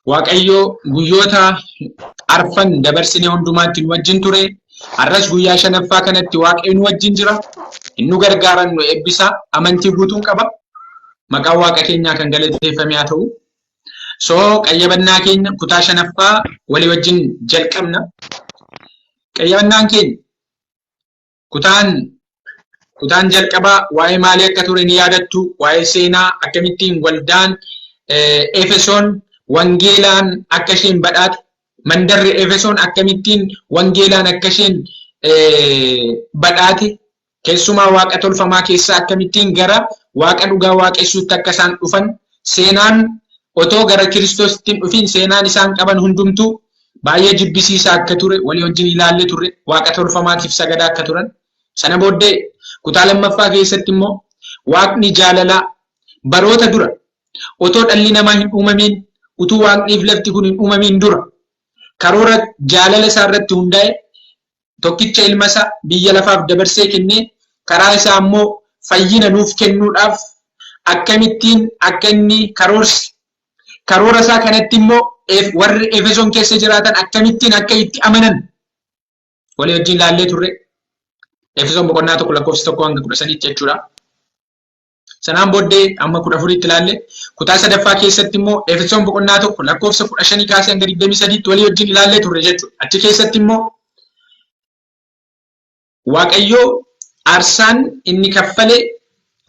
waaqayyo guyyoota arfan dabarsinee hundumaatti nu wajjin ture. Arras guyyaa shanaffaa kanatti waaqayyo nu wajjin jira. Inni gargaaran nu eebbisa. Amantii guutuun qaba. Maqaan waaqa keenyaa kan galateeffame haa ta'u. So qayyabannaa keenya kutaa shanaffaa walii wajjin jalqabna. Qayyabannaan keenya kutaan jalqabaa waa'ee maalii akka ture ni yaadattu. Waa'ee seenaa akkamittiin waldaan Efesoon wangeelaan akka isheen badhaatu. Mandarri Efesoon akkamittiin wangeelaan akka isheen badhaate. Keessumaa waaqa tolfamaa keessaa akkamittiin gara waaqa dhugaa waaqessuutti akka isaan dhufan. Seenaan otoo gara Kiristoositti hin dhufin seenaan isaan qaban hundumtuu baay'ee jibbisiisaa akka ture walii wajjin ilaalle turre. Waaqa tolfamaatiif sagadaa akka turan. Sana booddee kutaa lammaffaa keessatti immoo waaqni jaalalaa baroota dura otoo dhalli namaa hin uumamin utuu waaqniif lafti kun hin uumamin dura karoora jaalala isaa irratti hundaa'e tokkicha ilma isaa biyya lafaaf dabarsee kennee karaa isaa immoo fayyina nuuf kennuudhaaf akkamittiin akka inni karoora isaa kanatti immoo warri Efesoon keessa jiraatan akkamittiin akka itti amanan walii wajjin ilaallee turre. Efesoon boqonnaa 1:1-13 jechuudha. Sanaan booddee amma 14tti ilaalle kutaa sadaffaa keessatti immoo Efesoon boqonnaa 1:15 kaasee hanga 23tti walii wajjin ilaallee turre jechuudha. Achi keessatti immoo waaqayyo aarsaan inni kaffale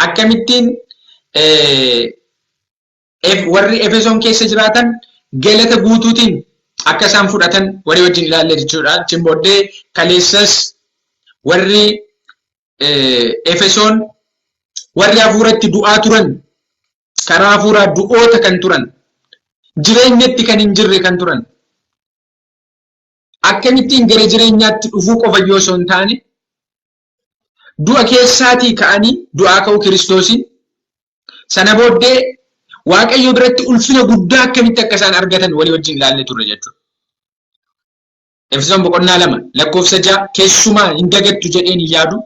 akkamittiin warri Efesoon keessa jiraatan galata guutuutiin akka isaan fudhatan walii wajjin ilaallee jechuudha. Achiin booddee kaleessas warri Efesoon warri hafuuratti du'aa turan karaa hafuuraa du'oota kan turan jireenyatti kan hin jirre kan turan akkamittiin gara jireenyaatti dhufuu qofa yoo osoo hin taane du'a keessaatii ka'anii du'aa ka'uu Kiristoosiin sana booddee waaqayyo biratti ulfina guddaa akkamitti akka isaan argatan walii wajjin ilaallee turre jechuudha. Efesoon boqonnaa 2:6 keessumaa hin dagattu jedheen hin yaadu.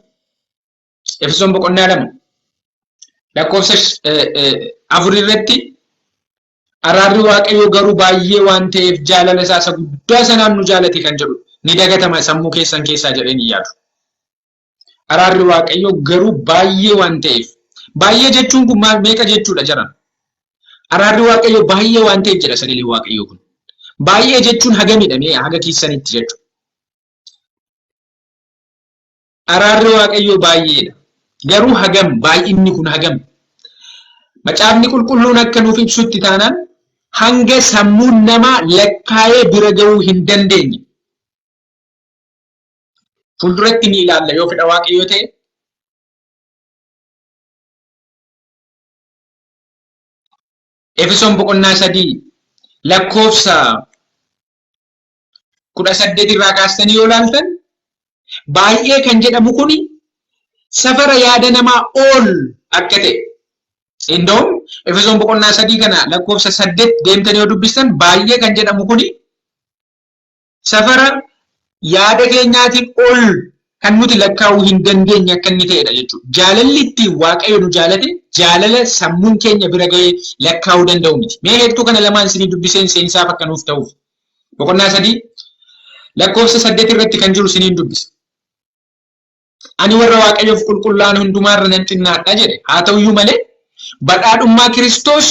Efesoon boqonnaa 2:4 irratti araarri waaqayyo garuu baay'ee waan ta'eef jaalala isaa guddaa sanaan nu jaalate kan jedhu ni dagatama sammuu keessan keessaa jedheen hin yaadu. Araarri waaqayyo garuu baay'ee waan ta'eef baay'ee jechuun kun meeqa jechuudha jiran? Araarri waaqayyo baay'ee waan ta'eef jedha sagalee waaqayyo kun. Baay'ee jechuun hagamidha mee haga keessanitti jechuudha. Araarri waaqayyo baay'eedha. Garuu hagam baay'inni kun hagam. Macaafni qulqulluun akka nuuf ibsutti taanaan hanga sammuun namaa lakkaa'ee bira ga'uu hin dandeenye. Fuulduratti ni ilaalla yoo fedha waaqayyo ta'e. Efesoon boqonnaa 3:18 irraa kaastanii yoo ilaaltan baay'ee kan jedhamu kuni safara yaada namaa ol akka ta'e. Indoom Efesoon boqonnaa 3 kana 8 deemtanii yoo dubbistan baay'ee kan jedhamu kuni safara yaada keenyaatiin ol kan nuti lakkaa'uu hin dandeenye akka inni ta'edha jechuudha. Jaalalli ittiin waaqayyo nu jaalate jaalala sammuun keenya bira ga'ee lakkaa'uu danda'u miti. Mee heertuu kana lamaan isinii dubbiseen seensaaf akka nuuf ta'uuf. Boqonnaa 3:8 irratti kan jiru isiniin dubbisa. Ani warra waaqayyoof qulqullaa'an hundumaarra nan xinnaadha jedhe. Haa ta'uyyuu malee badhaadhummaa Kiristoos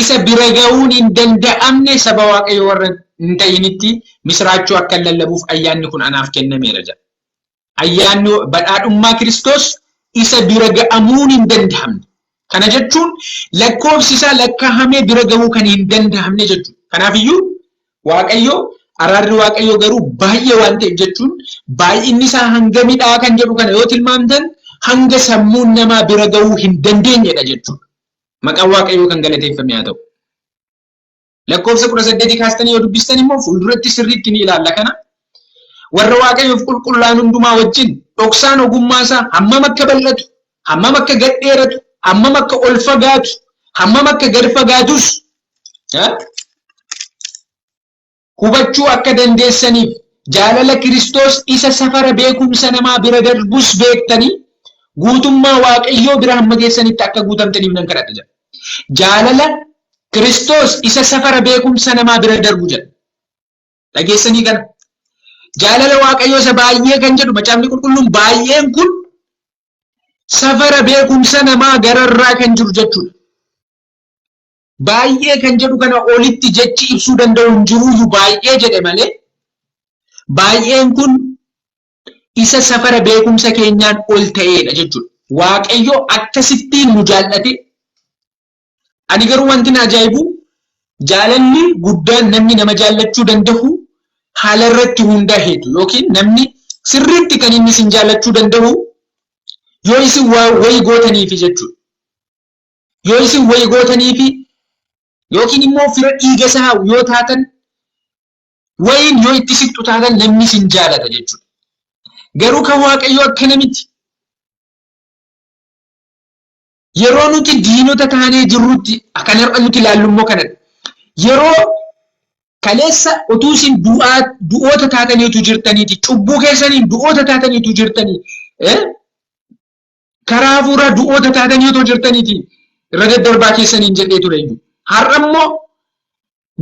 isa bira ga'uun hin danda'amne saba waaqayyo warra hin ta'initti misraachuu akka lallabuuf ayyaanni kun anaaf kennameera jedha. Ayyaanni badhaadhummaa Kiristoos isa bira ga'amuun hin danda'amne. Kana jechuun lakkoofsi isaa lakkaa'amee bira ga'uu kan hin danda'amne jechuudha. Kanaafiyyuu waaqayyo araarri waaqayyo garuu baay'ee waan ta'eef jechuun baay'inni isaa hangamidhaa kan jedhu kana yoo tilmaamtan hanga sammuun namaa bira ga'uu hin dandeenyedha jechuudha. Maqaan waaqayyoo kan galateeffame haa ta'u. Lakkoofsa 18 kaastanii yoo dubbistan immoo fuulduratti sirriitti ni ilaalla kana. Warra waaqayyoof qulqullaa'an hundumaa wajjin dhoksaan ogummaa isaa hammam akka bal'atu, hammam akka gad dheeratu, hammam akka ol fagaatu, hammam akka gad fagaatus hubachuu akka dandeessaniif jaalala Kiristoos isa safara beekumsa namaa bira darbus beektanii guutummaa waaqayyoo bira hamma geessanitti akka guutamtaniif nan kadhadha jedha. Jaalala Kiristoos isa safara beekumsa namaa bira darbu jedha. Dhageessanii kana. Jaalala Waaqayyoo isa baay'ee kan jedhu macaafni qulqulluun baay'een kun safara beekumsa namaa gararraa kan jiru jechuudha. Baay'ee kan jedhu kana olitti jechi ibsuu danda'u hin jiruyyuu baay'ee jedhe malee baay'een kun isa safara beekumsa keenyaan ol ta'edha jechuudha. Waaqayyo akkasittiin nu jaallate. Ani garuu wanti na ajaa'ibu jaalalli guddaan namni nama jaallachuu danda'u haala irratti hundaa'eetu yookiin namni sirriitti kan inni isin jaallachuu danda'u yoo isin wayii gootaniifi jechuudha. Yoo isin wayii gootaniifi yookiin immoo fira dhiiga isaa yoo taatan wayiin yoo itti siqxu taatan namni isin jaallata jechuudha. Garuu kan Waaqayyo akkana miti. Yeroo nuti diinota taanee jirrutti akkan har'a nuti ilaallu immoo kanadha. Yeroo kaleessa utuu isin du'oota taataniitu jirtaniiti, cubbuu keessaniin du'oota taataniitu jirtanii, karaa hafuuraa du'oota taataniitu jirtaniiti irra daddarbaa keessaniin jedhee ture iyyuu. Har'a immoo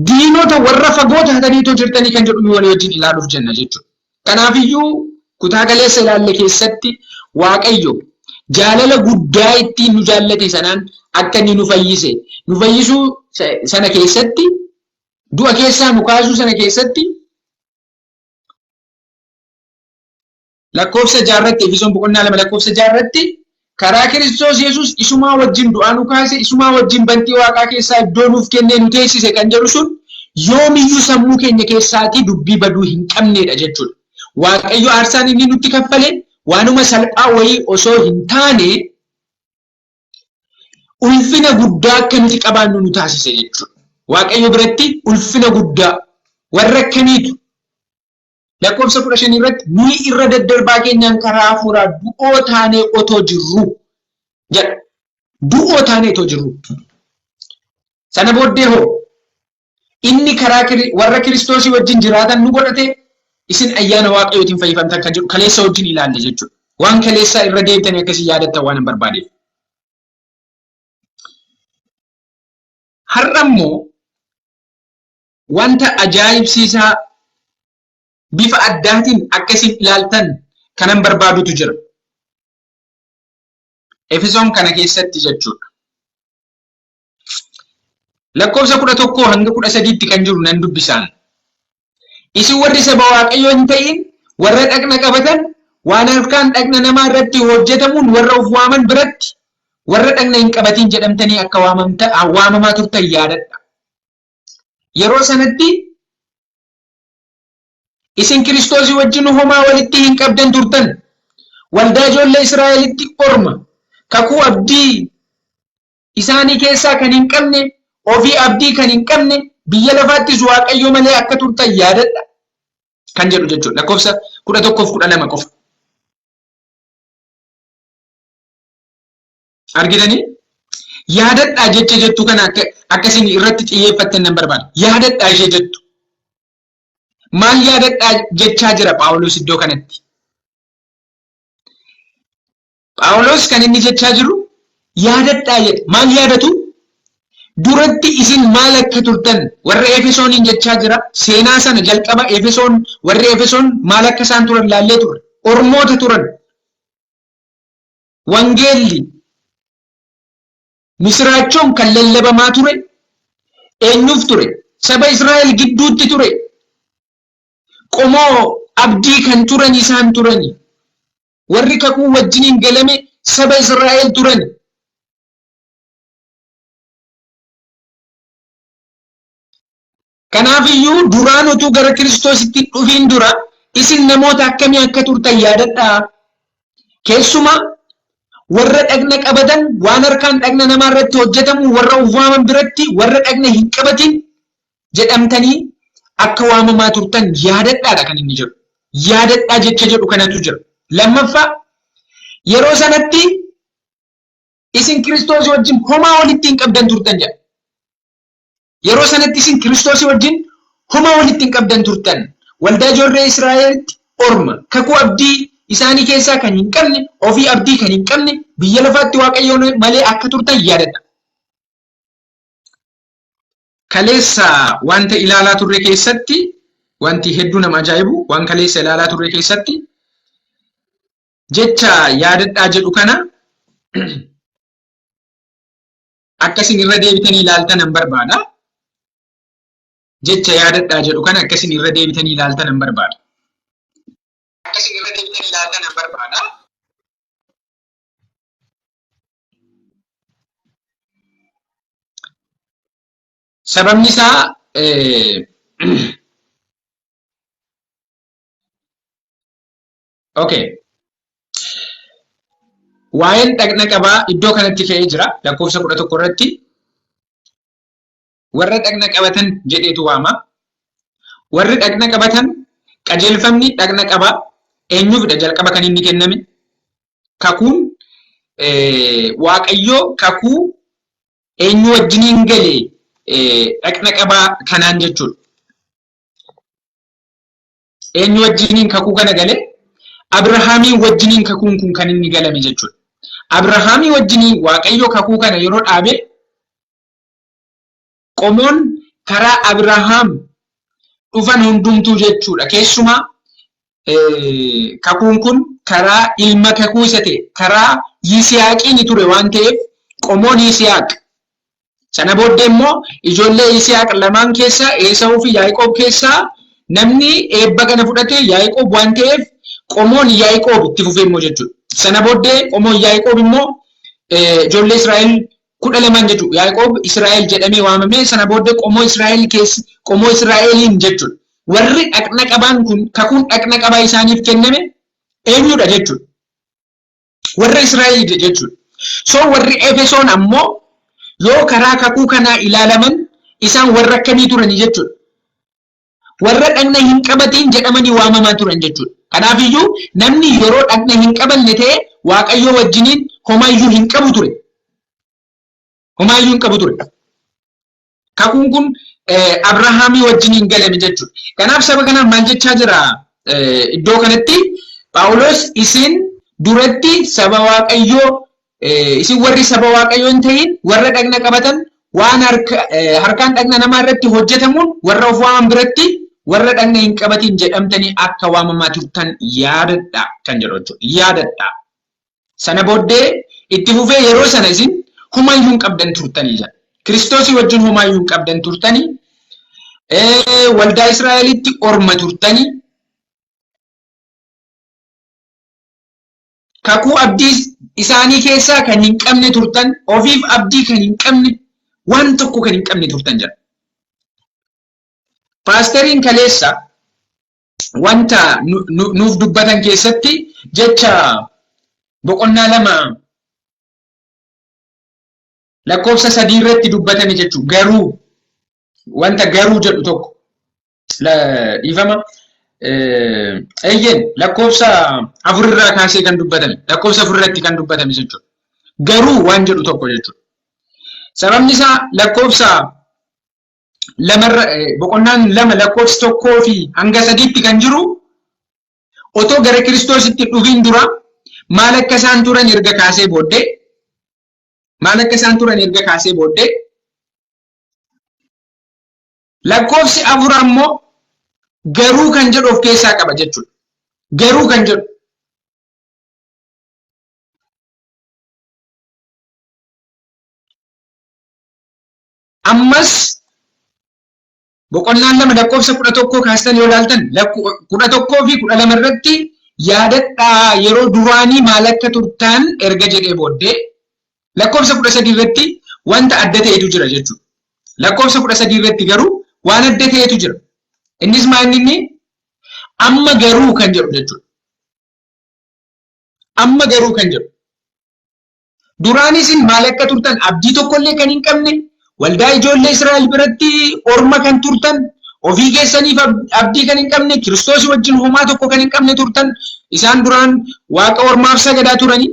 diinota warra fagoo taataniitu jirtanii kan jedhu walii wajjin ilaaluuf jenna jechuudha. Kanaafiyyuu kutaa kaleessa ilaalle keessatti Waaqayyo jaalala guddaa ittiin nu jaallate sanaan akka inni nu fayyise. Nu fayyisuu sana keessatti, du'a keessaa nu kaasuu sana keessatti lakkoofsa 6 irratti Efesoon boqonnaa 2 lakkoofsa 6 irratti karaa Kiristoos Yesuus isumaa wajjin du'aa nu kaase, isumaa wajjin bantii Waaqaa keessaa iddoo nuuf kennee nu teessise kan jedhu sun yoomiyyuu sammuu keenya keessaatii dubbii baduu hin qabnedha jechuudha. Waaqayyo aarsaan inni nutti kaffale waanuma salphaa wayii osoo hin taane ulfina guddaa akka nuti qabaannu nu taasise jechuudha. Waaqayyo biratti ulfina guddaa warra akkamiitu lakkoofsa 15 irratti nuyi irra daddarbaa keenyaan karaa hafuuraa du'oo taanee otoo jirru jedha. Du'oo taanee otoo jirru. Sana booddee hoo inni karaa warra Kiristoosii wajjin jiraatan nu godhate isin ayyaana Waaqayyootiin fayyifamtan kan jedhu kaleessa wajjin ilaalle jechuudha. Waan kaleessaa irra deebitanii akkasii yaadattan waan hin barbaadeef. Har'a immoo wanta ajaa'ibsiisaa bifa addaatiin akkasiin ilaaltan kanan barbaadutu jira. Efesoon kana keessatti jechuudha. Lakkoofsa 11 hanga 13tti kan jiru nan dubbisaan. Isin warri saba Waaqayyoo hin ta'in warra dhagna qabatan waan harkaan dhagna namaa irratti hojjetamuun warra of waaman biratti warra dhagna hin qabatin jedhamtanii akka waamamaa turtan yaadadha. Yeroo sanatti isin Kiristoosii wajjin homaa walitti hin qabdan turtan. Waldaa ijoollee Israa'elitti orma kakuu abdii isaanii keessaa kan hin qabne, ofii abdii kan hin qabne, biyya lafaattis Waaqayyo malee akka turtan yaadadha kan jedhu jechuudha. Lakkoofsa 11-12 qofa. Argitanii? Yaadadhaa jecha jettu kana akkasiin irratti xiyyeeffattan nan barbaada. Yaadadhaa ishee jettu. Maal yaadadhaa jechaa jira Phaawulos iddoo kanatti? Phaawulos kan inni jechaa jiru yaadadhaa jedha. Maal yaadatu? Duratti isin maal akka turtan warra Efesooniin jechaa jira. Seenaa sana jalqaba warri Efesoon maal akka isaan turan laallee turre. Ormoota turan. Wangeelli misraachoon kan lallabamaa ture eenyuuf ture? Saba Israa'el gidduutti ture. Qomoo abdii kan turan isaan turani. Warri kakuu wajjiniin galame saba Israa'el turani. Kanaafiyyuu duraan utuu gara Kiristoositti dhufiin dura isin namoota akkamii akka turtan yaadadhaa. Keessumaa warra dhagna qabatan waan harkaan dhagna namaa irratti hojjetamu warra of waaman biratti warra dhagna hin qabatin jedhamtanii akka waamamaa turtan yaadadhaadha kan inni jedhu. Yaadadhaa jecha jedhu kanatu jira. Lammaffaa yeroo sanatti isin Kiristoos wajjin homaa walitti hin qabdan turtan jedha. Yeroo sanatti isin Kiristoos wajjin homaa walitti hin qabdan turtan. Waldaa ijoollee Israa'elitti orma kakuu abdii isaanii keessaa kan hin qabne, ofii abdii kan hin qabne, biyya lafaatti Waaqayyoon malee akka turtan yaadadha. kaleessa wanta ilaalaa turre keessatti wanti hedduu nama ajaa'ibu waan kaleessa ilaalaa turre keessatti jecha yaadadhaa jedhu kana akkasin irra deebitanii ilaaltan nan barbaada. Jecha yaadadhaa jedhu kana akkasin irra deebitanii ilaaltan nan barbaada. Akkasin irra deebitanii ilaaltan nan barbaada. Sababni isaa okay. Waa'een dhagna qabaa iddoo kanatti ka'ee jira lakkoofsa 11 irratti. Warra dhagna qabatan jedheetu waama. Warri dhagna qabatan qajeelfamni dhagna qabaa eenyuufidha jalqaba kan inni kenname? Kakuun Waaqayyoo kakuu eenyu wajjiniin galee dhagna qabaa kanaan jechuudha. Eenyu wajjiniin kakuu kana galee? Abrahaamiin wajjiniin kakuun kun kan inni galame jechuudha. Abrahaamii wajjiniin Waaqayyoo kakuu kana yeroo dhaabe qomoon karaa Abrahaam dhufan hundumtuu jechuudha. Keessumaa kakuun kun karaa ilma kakuu isa ta'e karaa Yisihaaqiin ture waan ta'eef qomoon Yisihaaq. Sana booddee immoo ijoollee Yisihaaq lamaan keessaa Esaawuu fi Yaaqoob keessaa namni eebba kana fudhate Yaaqoob waan ta'eef qomoon Yaaqoob itti fufee immoo jechuudha. Sana booddee qomoon Yaaqoob immoo ijoollee Israa'el 12 jechuudha. Yaaqoob Israa'el jedhamee waamame. Sana booddee qomoo Israa'el keessa qomoo Israa'eliin jechuudha. Warri dhagna qabaan kun kakuun dhagna qabaa isaaniif kenname eenyudha jechuudha. Warra Israa'el jechuudha. So warri Efesoon ammoo yoo karaa kakuu kanaa ilaalaman isaan warra akkamii turani jechuudha. Warra dhagna hin qabatiin jedhamanii waamamaa turan jechuudha. Kanaafiyyuu namni yeroo dhagna hin qabanne ta'e Waaqayyoo wajjiniin homaayyuu hin qabu ture. Homaayyuu hin qabu ture. Kakuun kun Abrahaamii wajjiniin galame jechuudha. Kanaaf saba kanaaf maal jechaa jira iddoo kanatti Phaawulos isin duratti saba Waaqayyoo isin warri saba Waaqayyoo hin ta'in warra dhagna qabatan waan harkaan dhagna namaa irratti hojjetamuun warra of waaman biratti warra dhagna hin qabatin jedhamtanii akka waamamaa turtan yaadadha kan jedhu jechuudha. Yaadadha. Sana booddee itti fufee yeroo sana isin homaayyuu hin qabdan turtanii jira. Kiristoosii wajjin homaayyuu hin qabdan turtanii waldaa Israa'elitti orma turtanii kakuu abdii isaanii keessaa kan hin qabne turtan ofiif abdii kan hin qabne waan tokko kan hin qabne turtan jira. Paasteriin kaleessa wanta nuuf dubbatan keessatti jecha boqonnaa 2 lakkoofsa 3 irratti dubbatame jechuudha. Garuu wanta garuu jedhu tokko dhiifama eeyyeen lakkoofsa 4 irraa kaasee kan dubbatame lakkoofsa 4 irratti kan dubbatame jechuudha. Garuu waan jedhu tokko jechuudha. Sababni isaa lakkoofsa boqonnaan 2 lakkoofsa 1 fi hanga 3tti kan jiru otoo gara Kiristoositti dhufin dura maal akka isaan turan erga kaasee booddee lakkoofsi 4 ammoo garuu kan jedhu of keessaa qaba jechuudha. Garuu kan jedhu ammas boqonnaan 2 lakkoofsa 11 kaastan yoo ilaaltan 11 fi 12 irratti yaadadhaa yeroo duraanii maal akka turtan erga jedhee booddee lakkoofsa 13 irratti wanta adda ta'etu jira jechuudha. Lakkoofsa 13 irratti garuu waan adda ta'etu jira. Innis maal inni amma garuu kan jedhu jechuudha. Amma garuu kan jedhu. Duraanis maal akka turtan abdii tokkollee kan hin qabne waldaa ijoollee Israa'el biratti orma kan turtan ofii keessaniif abdii kan hin qabne Kiristoos wajjin homaa tokko kan hin qabne turtan isaan duraan waaqa ormaaf sagadaa turanii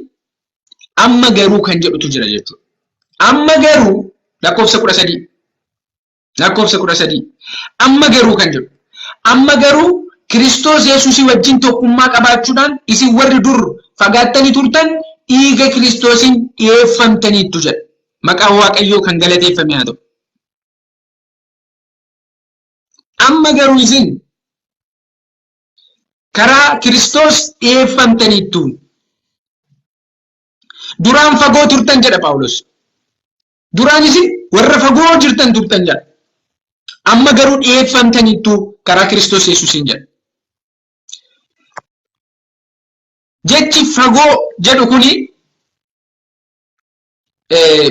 amma garuu kan jedhutu jira jechuudha. Amma garuu lakkoofsa 13 amma garuu kan jedhu amma garuu Kiristoos Yesuusii wajjin tokkummaa qabaachuudhaan isin warri dur fagaattanii turtan dhiiga Kiristoosiin dhiyeeffamtaniittu jedha. Maqaan Waaqayyoo kan galateeffame haa ta'u. amma garuu isin karaa Kiristoos dhiyeeffamtaniittu. Duraan fagoo turtan jedha Phaawulos. Duraan isin warra fagoo jirtan turtan jedha. Amma garuu dhiyeeffamtaniittu karaa Kiristoos Yesuusiin jedha. Jechi fagoo jedhu kuni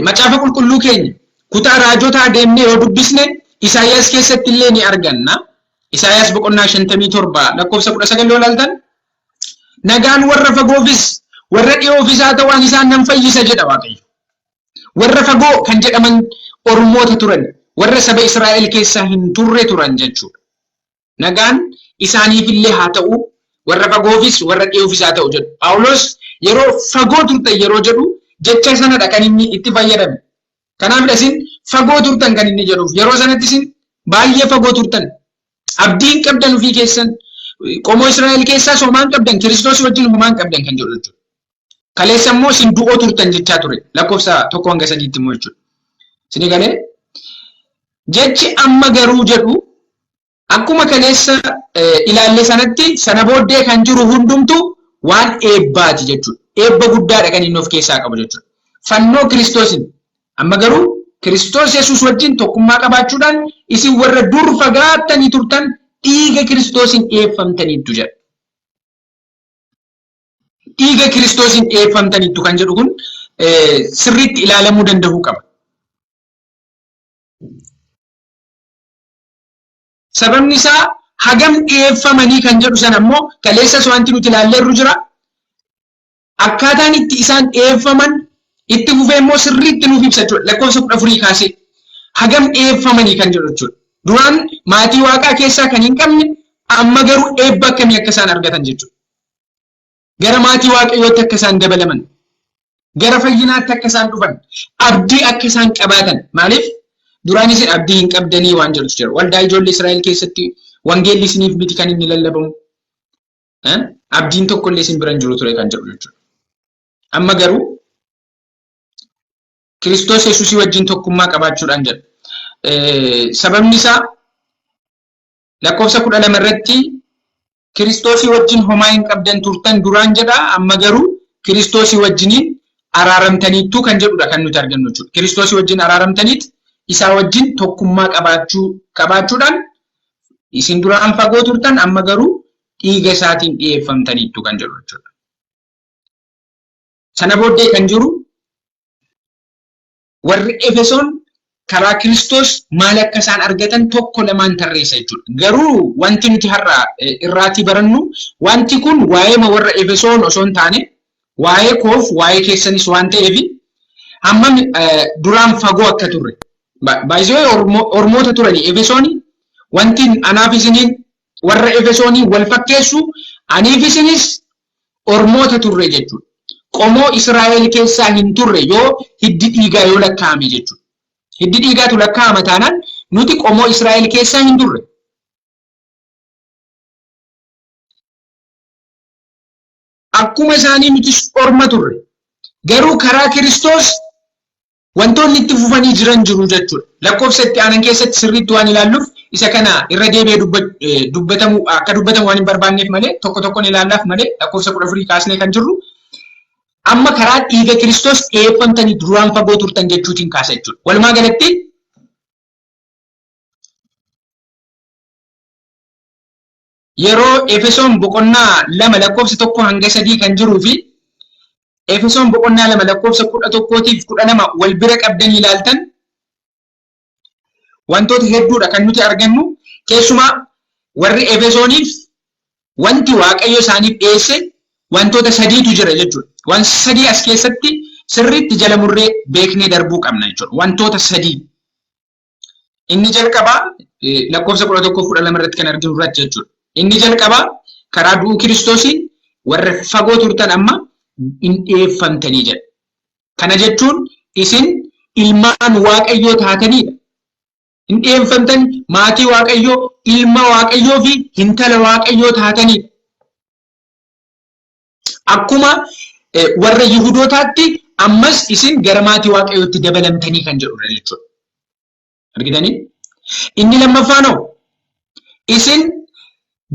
macaafa qulqulluu keenya kutaa raajotaa deemnee yoo dubbisne Isaayaas keessatti illee ni arganna. Isaayaas boqonnaa 57 lakkoofsa 19 yoo ilaaltan nagaan warra fagoofis warra dhiyoofis haa ta'u isaan nan fayyisa jedha Waaqayyo. Warra fagoo kan jedhaman ormoota turan warra saba Israa'el keessaa hin turre turan jechuudha. Nagaan isaaniif illee haa ta'u warra fagoofis warra dhiyoofis haa ta'u jedhu. Phaawulos yeroo fagoo turtan yeroo jedhu jecha sanadha kan inni itti fayyadame. Kanaaf isin fagoo turtan kan inni jedhuuf yeroo sanatti isin baay'ee fagoo turtan. Abdiin qabdan ofii keessan qomoo Israa'el keessaa somaan qabdan Kiristoos wajjin homaan qabdan kan jedhu jechuudha. Kaleessa immoo isin du'oo turtan jechaa ture lakkoofsa 1-3 immoo jechuudha. Isin galee jechi amma garuu jedhu akkuma kaleessa ilaalle sanatti sana booddee kan jiru hundumtu waan eebbaati jechuudha. Eebba guddaadha kan inni of keessaa qabu jechuudha. Fannoo Kiristoosin amma garuu Kiristoos Yesuus wajjin tokkummaa qabaachuudhaan isin warra dur fagaattanii turtan dhiiga Kiristoosin dhiyeeffamtaniittu jedha. Dhiiga Kiristoosin dhiyeeffamtaniittu kan jedhu kun sirriitti ilaalamuu danda'uu qaba. Sababni isaa hagam dhiyeeffamanii kan jedhu sana ammoo kaleessas wanti nuti ilaalleerru jira. Akkaataan itti isaan dhiyeeffaman itti fufee immoo sirriitti nuuf ibsa jechuudha. Lakkoofsa 14 kaasee hagam dhiyeeffamanii kan jedhu jechuudha. Duraan maatii waaqaa keessaa kan hin qabne amma garuu eebba akkamii akka isaan argatan jechuudha. Gara maatii waaqayyootti akka isaan dabalaman, gara fayyinaatti akka isaan dhufan, abdii akka isaan qabaatan. Maaliif duraan isin abdii hin qabdanii waan jedhutu jira. Waldaa ijoollee Israa'el keessatti wangeelli isiniif miti kan inni lallabamu. Abdiin tokkollee isin bira hin jiru ture kan jedhu jechuudha. Amma garuu Kiristoos Yesuusii wajjin tokkummaa qabaachuudhaan jedha. Sababni isaa lakkoofsa 12 irratti Kiristoosii wajjin homaa hin qabdan turtan duraan jedha. Amma garuu Kiristoosii wajjiniin araaramtaniittu kan jedhudha kan nuti argannu jechuudha. Kiristoosii wajjin araaramtaniit isaa wajjin tokkummaa qabaachuudhaan isin duraan fagoo turtan amma garuu dhiiga isaatiin dhiyeeffamtaniittu kan jedhu jechuudha. Sana booddee kan jiru warri Efesoon karaa Kiristoos maal akka isaan argatan tokko lamaan tarreessa jechuudha. Garuu wanti nuti har'a irraatii barannu wanti kun waa'ee warra Efesoon osoo hin taane waa'ee koof waa'ee keessanis waan ta'eef hammam duraan fagoo akka turre. Baay'ee ormoota turanii Efesoonii wanti anaaf isiniin warra Efesoonii wal fakkeessu aniif isinis ormoota turre jechuudha. Qomoo Israa'el keessaa hin turre yoo hiddi dhiigaa yoo lakkaa'ame jechuudha. Hiddi dhiigaatu lakkaa'ama taanaan nuti qomoo Israa'el keessaa hin turre. Akkuma isaanii nuti orma turre. Garuu karaa Kiristoos wantoonni itti fufanii jiran jiru jechuudha. Lakkoofsa itti aanan keessatti sirriitti waan ilaalluuf isa kana irra deebi'ee dubbatamu waan hin barbaanneef malee tokko tokkoon ilaallaaf malee lakkoofsa 14 kaasnee kan jirru. Amma karaa dhiiga Kiristoos dhiyeeffamtanii duraan fagoo turtan jechuutiin kaasa jechuudha. Walumaa galatti yeroo Efesoon boqonnaa 2 lakkoofsa 1-3 kan jiruu fi Efesoon boqonnaa 2 lakkoofsa 11-12 wal bira qabdanii ilaaltan wantoota hedduudha kan nuti argannu. Keessumaa warri Efesooniif wanti Waaqayyo isaaniif dhiyeesse wantoota sadiitu jira jechuudha. Waan sadii as keessatti sirriitti jala murree beeknee darbuu qabna jechuudha. Wantoota sadii. Inni jalqabaa lakkoofsa 11-12 irratti kan arginu irratti jechuudha. Inni jalqabaa karaa du'uu Kiristoosiin warra fagoo turtan amma hin dhiyeeffamtanii jedha. Kana jechuun isin ilmaan Waaqayyoo taatanidha. Hin dhiyeeffamtan maatii Waaqayyoo, ilma Waaqayyoo fi intala Waaqayyoo taatanidha. Akkuma warra Yihudootaatti ammas isin gara maatii Waaqayyootti dabalamtanii kan jedhudha jechuudha. Argitanii? Inni lammaffaan isin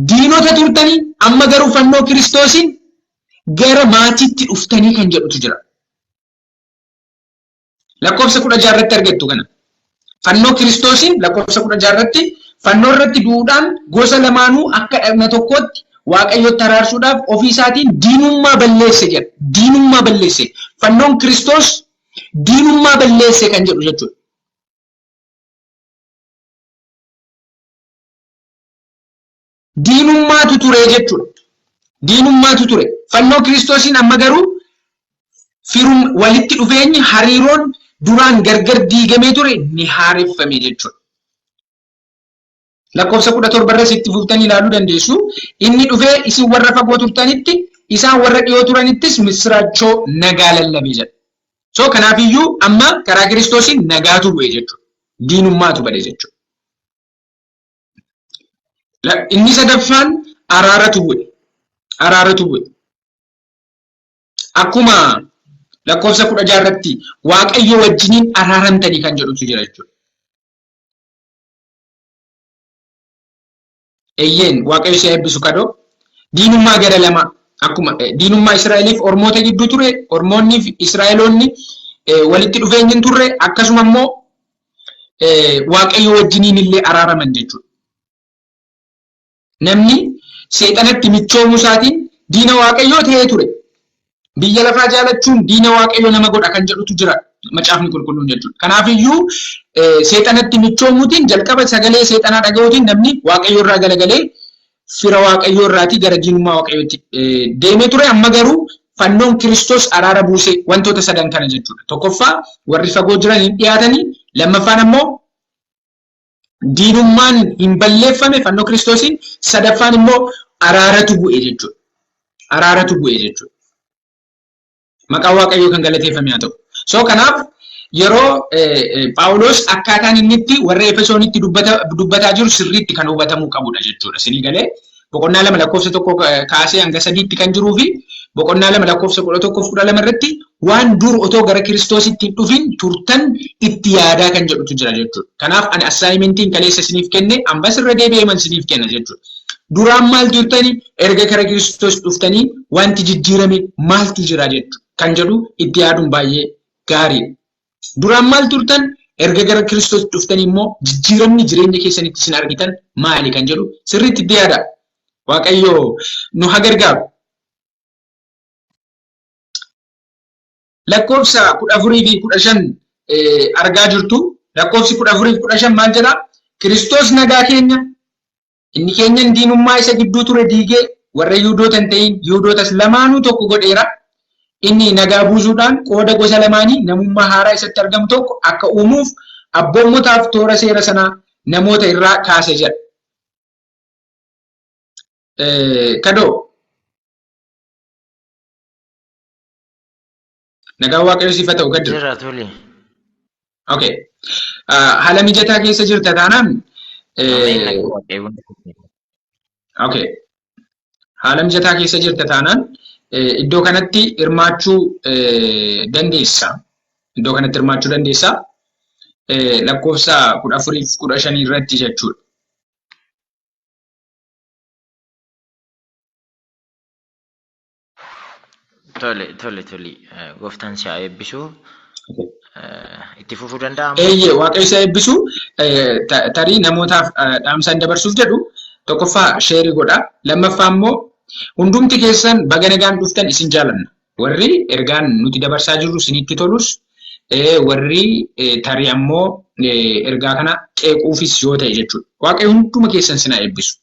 diinota turtanii amma garuu fannoo Kiristoosiin gara maatiitti dhuftanii kan jedhutu jira. Lakkoofsa 16 irratti argattu kana. Fannoo Kiristoosiin lakkoofsa 16 irratti fannoo irratti du'uudhaan gosa lamaanuu akka dhagna tokkotti Waaqayyotti araarsuudhaaf ofii isaatiin diinummaa balleesse jedha. Diinummaa balleesse. Fannoon Kiristoos diinummaa balleesse kan jedhu jechuudha. Diinummaatu ture jechuudha. Diinummaatu ture. Fannoo Kiristoosiin amma garuu firum walitti dhufeenyi hariiroon duraan gargar diigamee ture ni haareffame jechuudha. Lakkoofsa 17 irratti itti fuftanii ilaaluu dandeessu. Inni dhufee isin warra fagoo turtanitti isaan warra dhiyoo turanittis misraachoo nagaa lallabee jedha. So kanaafiyyuu amma karaa Kiristoosiin nagaatu bu'e jechuudha. Diinummaatu bade jechuudha. Inni sadaffaan araaratu bu'e. Araaratu bu'e. Akkuma lakkoofsa 16 irratti Waaqayyo wajjiniin araaramtanii kan jedhutu jira jechuudha. Eeyyeen Waaqayyo si eebbisu kadoo diinummaa gara lama akkuma diinummaa Israa'eliif Ormoota gidduu ture, Ormoonni fi Israa'eloonni walitti dhufeenyi turre akkasuma immoo Waaqayyo wajjiniin illee araaraman jechuudha. Namni seexanatti michoomuu isaatiin diina Waaqayyoo ta'ee ture. Biyya lafaa jaalachuun diina Waaqayyo nama godha kan jedhutu jira macaafni qulqulluun jechuudha. Kanaafiyyuu seexanatti michoomuutiin jalqaba sagalee seexanaa dhaga'uutiin namni Waaqayyo irraa galagalee fira Waaqayyo irraatii gara diinummaa Waaqayyootti deemee ture. Amma garuu fannoon Kiristoos araara buusee wantoota sadan kana jechuudha. Tokkoffaa warri fagoo jiran hin dhiyaatanii, lammaffaan ammoo diinummaan hin balleeffame fannoo Kiristoosiin, sadaffaan immoo araaratu bu'e jechuudha. Araaratu bu'e jechuudha. Maqaan Waaqayyoo kan galateeffame haa ta'u. So kanaaf yeroo Phaawulos akkaataan inni itti warra Efesoonitti dubbataa jiru sirriitti kan hubatamuu qabudha jechuudha. Isinii galee boqonnaa 2 lakkoofsa 1 kaasee hanga 3tti kan jiruu fi boqonnaa 2 lakkoofsa 11-12 irratti waan dur otoo gara Kiristoositti hin dhufin turtan itti yaadaa kan jedhutu jira jechuudha. Kanaaf ani assaayimentiin kaleessa isiniif kenne ammas irra deebi'eeman isiniif kenna jechuudha. Duraan maal turtanii erga gara Kiristoos dhuftanii wanti jijjiirame maaltu jira jechuudha. Kan jedhu itti yaaduun baay'ee gaariidha. Duraan maal turtan erga gara Kiristoos dhuftanii immoo jijjiiramni jireenya keessanitti isin argitan maali kan jedhu sirriitti itti yaada. Waaqayyo nu haa gargaaru. Lakkoofsa 14 fi 15 argaa jirtu. Lakkoofsi 14 fi 15 maal jedha? Kiristoos nagaa keenya inni keenyan diinummaa isa gidduu ture diigee warra Yihuudoota hin ta'in Yihuudootas lamaanuu tokko godheera. Inni nagaa buusuudhaan qooda gosa lamaanii namummaa haaraa isatti argamu tokko akka uumuuf abboomotaaf toora seera sanaa namoota irraa kaase jedha. Kadoo nagaa Waaqayyo siif haa ta'u gad jira. Okay. Haala mijataa keessa jirta taanaan okay. Haala mijataa keessa jirta taanaan iddoo kanatti hirmaachuu dandeessa. Iddoo kanatti hirmaachuu dandeessa. Lakkoofsa 14 fi 15 irratti jechuudha. Tole. Gooftaan si haa eebbisu. Itti fufuu danda'amu. Eeyyee Waaqayyo si haa eebbisu. Tarii namootaaf dhaamsaan dabarsuuf jedhu tokkoffaa sheerii godha. Lammaffaa immoo hundumti keessan baga nagaan dhuftan isin jaalanna. Warri ergaan nuti dabarsaa jirru isinitti tolus, warri tarii ammoo ergaa kana qeequufis yoo ta'e jechuudha. Waaqayyo hunduma keessan isin haa eebbisu.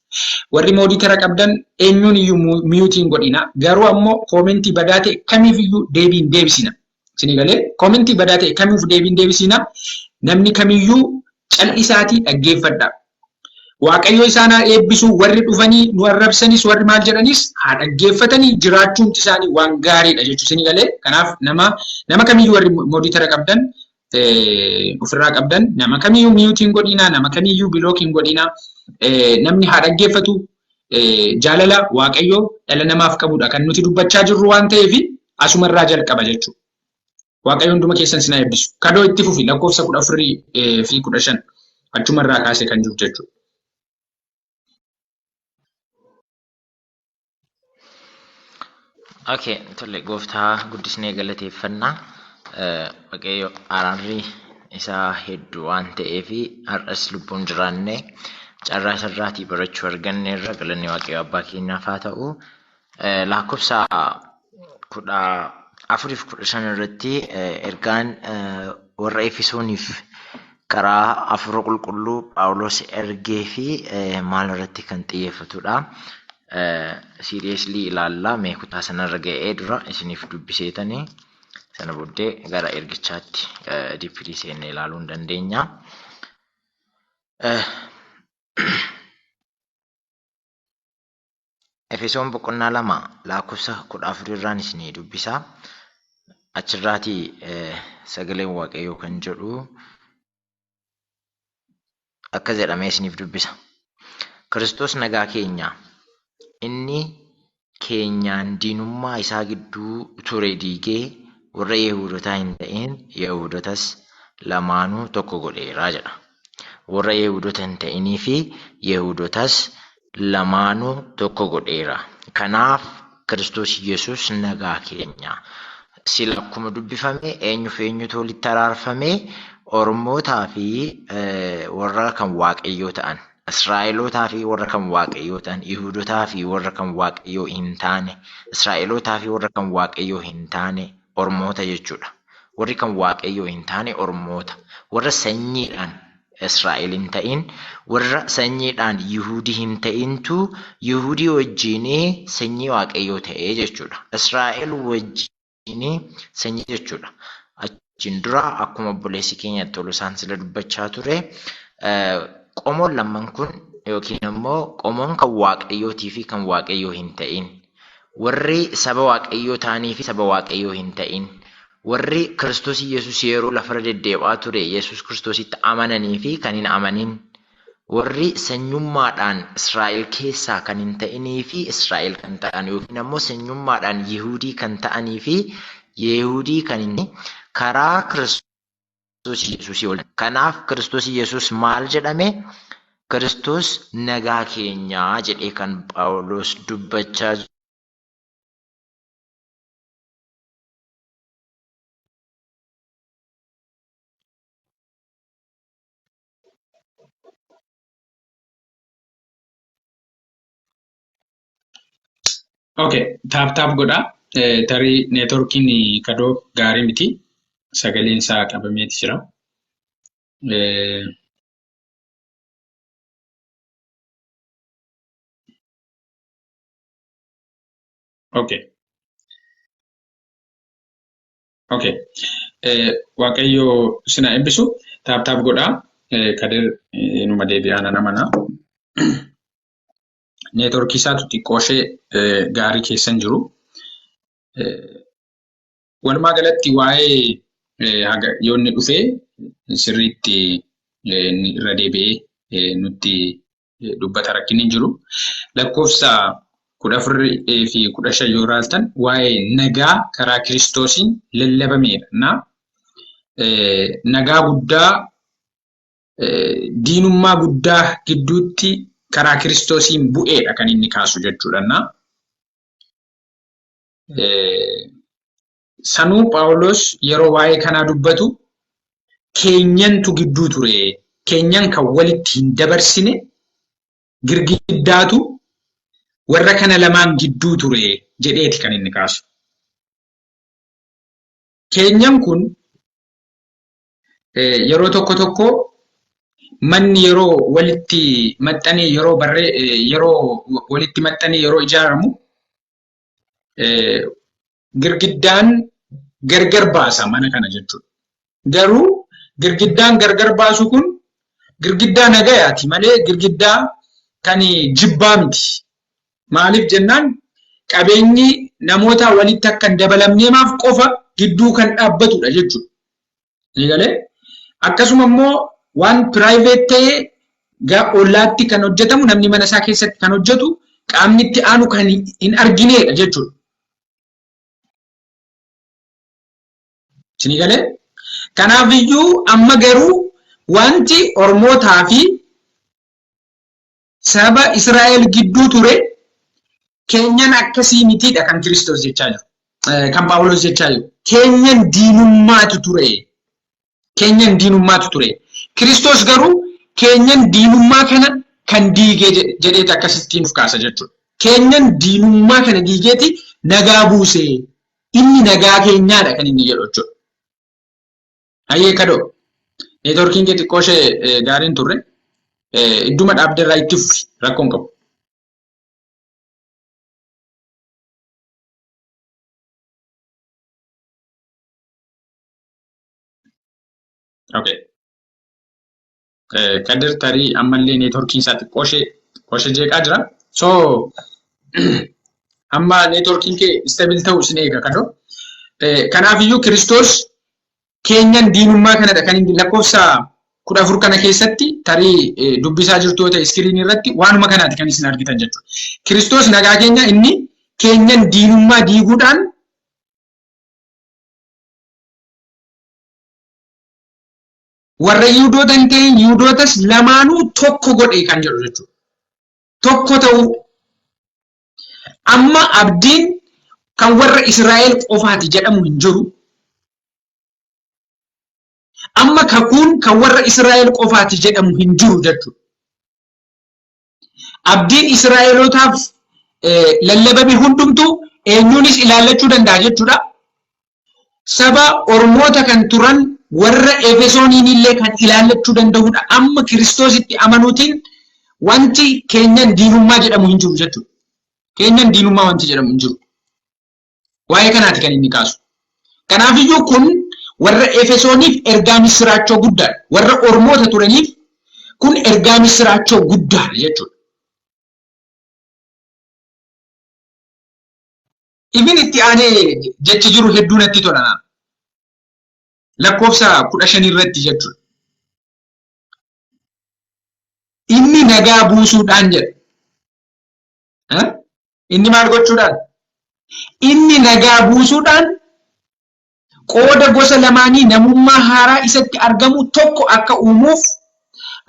Warri mooditara qabdan eenyuun iyyuu miyuutiin godhina. Garuu ammoo koomentii badaa ta'e kamiif iyyuu deebiin deebisina. Isinii galee koomentii badaa ta'e kamiif deebiin deebisina. Namni kamiyyuu cal'isaatii dhaggeeffadha. Waaqayyo isaan haa eebbisu. Warri dhufanii nu arrabsanis warri maal jedhanis haa dhaggeeffatanii jiraachuun isaanii waan gaariidha jechuudha. Isinii galee kanaaf nama kamiyyuu warri mooditara qabdan ofirraa qabdan nama kamiyyuu miyuutiin godhina, nama kamiyyuu bilookiin godhina. Namni haa dhaggeeffatu. Jaalala Waaqayyo dhala namaaf qabudha kan nuti dubbachaa jirru waan ta'eef asumarraa jalqaba jechuudha. Waaqayyo hunduma keessan isin haa eebbisu. Kadoo itti fufi lakkoofsa 14 fi 15 achumarraa kaasee kan jiru jechuudha. Okay, tole gooftaa guddisnee galateeffannaa. Waaqayyo araarri isaa hedduu waan ta'eefi har'as lubbuun jiraannee carraa isarraatii barachuu arganneerra galanni waaqayyo abbaa keenyaaf haa ta'u. Lakkoofsa 14:15 irratti ergaan warra Efesooniif karaa Hafuura Qulqulluu Phaawulos ergee fi maal irratti kan xiyyeeffatudha. Seriously ilaallaa mee kutaa sanarra ga'ee dura isiniif dubbiseetanii sana booddee gara ergichaatti diippilii seennee ilaaluu hin dandeenya. Efesoon boqonnaa 2 lakkoofsa 14 irraan isinii dubbisaa. Achirraatii sagaleen waaqayyoo kan jedhu akka jedhamee isiniif dubbisa. Kiristoos nagaa keenya inni keenyaan diinummaa isaa gidduu ture diigee warra Yihuudootaa hin ta'in Yihuudootas lamaanuu tokko godheeraa jedha. Warra Yihuudoota hin ta'inii fi Yihuudootas lamaanuu tokko godheera. Kanaaf Kiristoos Yesuus nagaa keenya. Sila akkuma dubbifame eenyutu walitti araarfame Ormootaa fi warra kan waaqayyoo ta'an. Israa'elootaa fi warra kan waaqayyoo ta'an, Yihuudootaa fi warra kan waaqayyoo hin taane, Israa'elootaa fi warra kan waaqayyoo hin taane Ormoota jechuudha. Warri kan waaqayyoo hin taane Ormoota. Warra sanyiidhaan Israa'el hin ta'in, warra sanyiidhaan Yihuudii hin ta'intu Yihuudii wajjin sanyii waaqayyoo ta'ee jechuudha. Israa'el wajjin sanyii jechuudha. Achiin dura akkuma obboleessi keenya Tolusaan sila dubbachaa ture. Qomoon lamman kun yookiin immoo qomoon kan waaqayyootii fi kan waaqayyoo hin ta'in, warri saba waaqayyoo ta'anii fi saba waaqayyoo hin ta'in, warri Kiristoos Yesuus yeroo lafarra deddeebi'aa ture Yesuus Kiristoositti amananii fi kan hin amanin, warri sanyummaadhaan Israa'el keessaa kan hin ta'inii fi Israa'el kan ta'an yookiin immoo sanyummaadhaan Yihuudii kan ta'anii fi Yihuudii kan hin karaa Kiristoos Yesuusii waliin. Kanaaf Kiristoos Yesuus maal jedhame? Kiristoos nagaa keenyaa jedhee kan Phaawulos dubbachaa jiru. Okay, taap godha. Tarii neetworkiin kadoo gaarii miti. Sagaleen isaa qabameeti jira. Okay. Waaqayyo sina eebbisu taap godha. Kadir numa deebi'aan namana. Neetworkii isaatu xiqqoo ishee gaarii keessan jiru. Walumaa galatti waa'ee yoo inni dhufee sirriitti irra deebi'ee nutti dubbata rakkinni jiru. Lakkoofsa 14 fi 15 yoo ilaaltan waa'ee nagaa karaa Kiristoosiin lallabameedha. Nagaa guddaa diinummaa guddaa gidduutti karaa Kiristoosiin bu'eedha kan inni kaasu jechuudha. Sanuu Phaawulos yeroo waa'ee kanaa dubbatu keenyantu gidduu ture, keenyan kan walitti hin dabarsine girgiddaatu warra kana lamaan gidduu ture jedheeti kan inni kaasu. Keenyan kun yeroo tokko manni yeroo walitti maxxanee yeroo walitti maxxanee yeroo ijaaramu girgiddaan gargar baasa mana kana jechuudha. Garuu girgiddaan gargar baasu kun girgiddaa nagayaati malee girgiddaa kan jibbaa miti. Maaliif jennaan qabeenyi namoota walitti akka hin dabalamneemaaf qofa gidduu kan dhaabbatudha jechuudha. Eegalee akkasuma immoo waan private ta'ee ollaatti kan hojjetamu namni mana isaa keessatti kan hojjetu qaamni itti aanu kan hin argineedha jechuudha. Sinigalee kanaafiyyuu amma garuu wanti Ormootaa fi saba Israa'el gidduu ture Keenyan akkasii mitiidha kan Kiristoos jechaa jiru. Kan Phaawulos jechaa jiru. Keenyan diinummaatu ture. Keenyan diinummaatu ture. Kiristoos garuu keenyan diinummaa kana kan diigee jedheeti akkasittiin of kaasa jechuudha. Keenyan diinummaa kana diigeeti nagaa buusee. Inni nagaa keenyaadha kan inni jedhu jechuudha. Hayyee kadhoo. Neetworkiin kee xiqqoo ishee gaariin turre. Idduma dhaabdarraa itti fufi rakkoon qabu. Okay. Kadir tarii ammallee neetworkiin isaa xiqqoo ishee jeeqaa jira. So amma neetworkiin kee istabil ta'uu isin eega kadhoo. Kanaafiyyuu Kiristoos keenyan diinummaa kanadha kan inni lakkoofsa 14 kana keessatti tarii dubbisaa jirtu yoo ta'e iskiriinii irratti waanuma kanaati kan isin argitan jechuudha. Kiristoos nagaa keenya inni keenyan diinummaa diiguudhaan warra Yihuudoota hin ta'in Yihuudootas lamaanuu tokko godhe kan jedhu jechuudha. Tokko ta'uu amma abdiin kan warra Israa'el qofaati jedhamu hin jiru. Amma kakuun kan warra Israa'el qofaati jedhamu hin jiru jechuudha. Abdiin Israa'elootaaf lallabame hundumtuu eenyuunis ilaallachuu danda'a jechuudha. Saba Oromoota kan turan warra Efesooniin illee kan ilaallachuu danda'udha. Amma Kiristoositti amanuutiin wanti keenyan diinummaa jedhamu hin jiru jechuudha. Keenyan diinummaa wanti jedhamu hin jiru. Waa'ee kanaati kan inni kaasu. Kanaafiyyuu kun warra Efesooniif ergaa misiraachoo guddaadha. Warra Oromoota turaniif kun ergaa misiraachoo guddaadha jechuudha. Ibin itti aanee jechi jiru hedduu natti tola. Lakkoofsa 15 irratti jechuudha. Inni nagaa buusuudhaan jedha. Inni maal gochuudhaan? Inni nagaa buusuudhaan qooda gosa lamaanii namummaa haaraa isatti argamu tokko akka uumuuf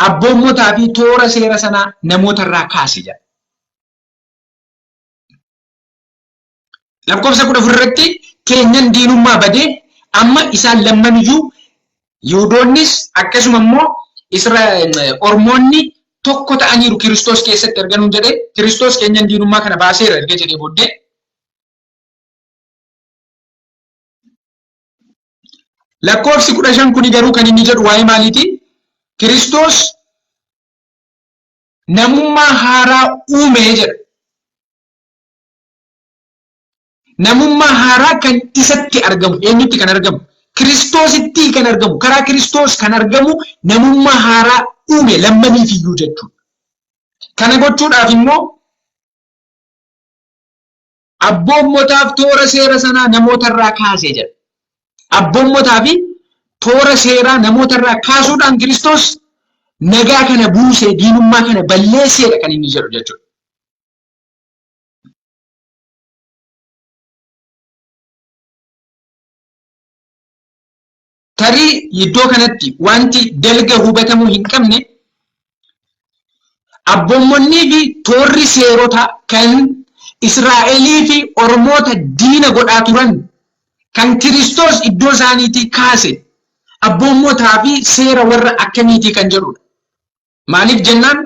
abboommotaa fi toora seera sanaa namoota irraa kaase jedha. Lakkoofsa 14 irratti keenyan diinummaa badee amma isaan lammaniyyuu Yihuudoonnis akkasuma immoo Oromoonni tokko ta'aniiru Kiristoos keessatti argamu jedhee Kiristoos keenyan diinummaa kana baaseera erga jedhee booddee lakkoofsi 15 kuni garuu kan inni jedhu waa'ee maaliiti? Kiristoos namummaa haaraa uume jedha. Namummaa haaraa kan isatti argamu eenyutti kan argamu? Kiristoositti kan argamu. Karaa Kiristoos kan argamu namummaa haaraa uume lammaniif iyyuu jechuudha. Kana gochuudhaaf immoo abboommotaaf toora seera sanaa namoota irraa kaasee jedha. Abboommotaa fi toora seeraa namoota irraa kaasuudhaan Kiristoos nagaa kana buusee diinummaa kana balleesseedha kan inni jedhu jechuudha. Tarii iddoo kanatti wanti dalga hubatamuu hin qabne abboommoonnii fi toorri seerotaa kan Israa'elii fi Oromoota diina godhaa turan kan Kiristoos iddoo isaaniitii kaase abboommotaa fi seera warra akkamiitii kan jedhudha. Maaliif jennaan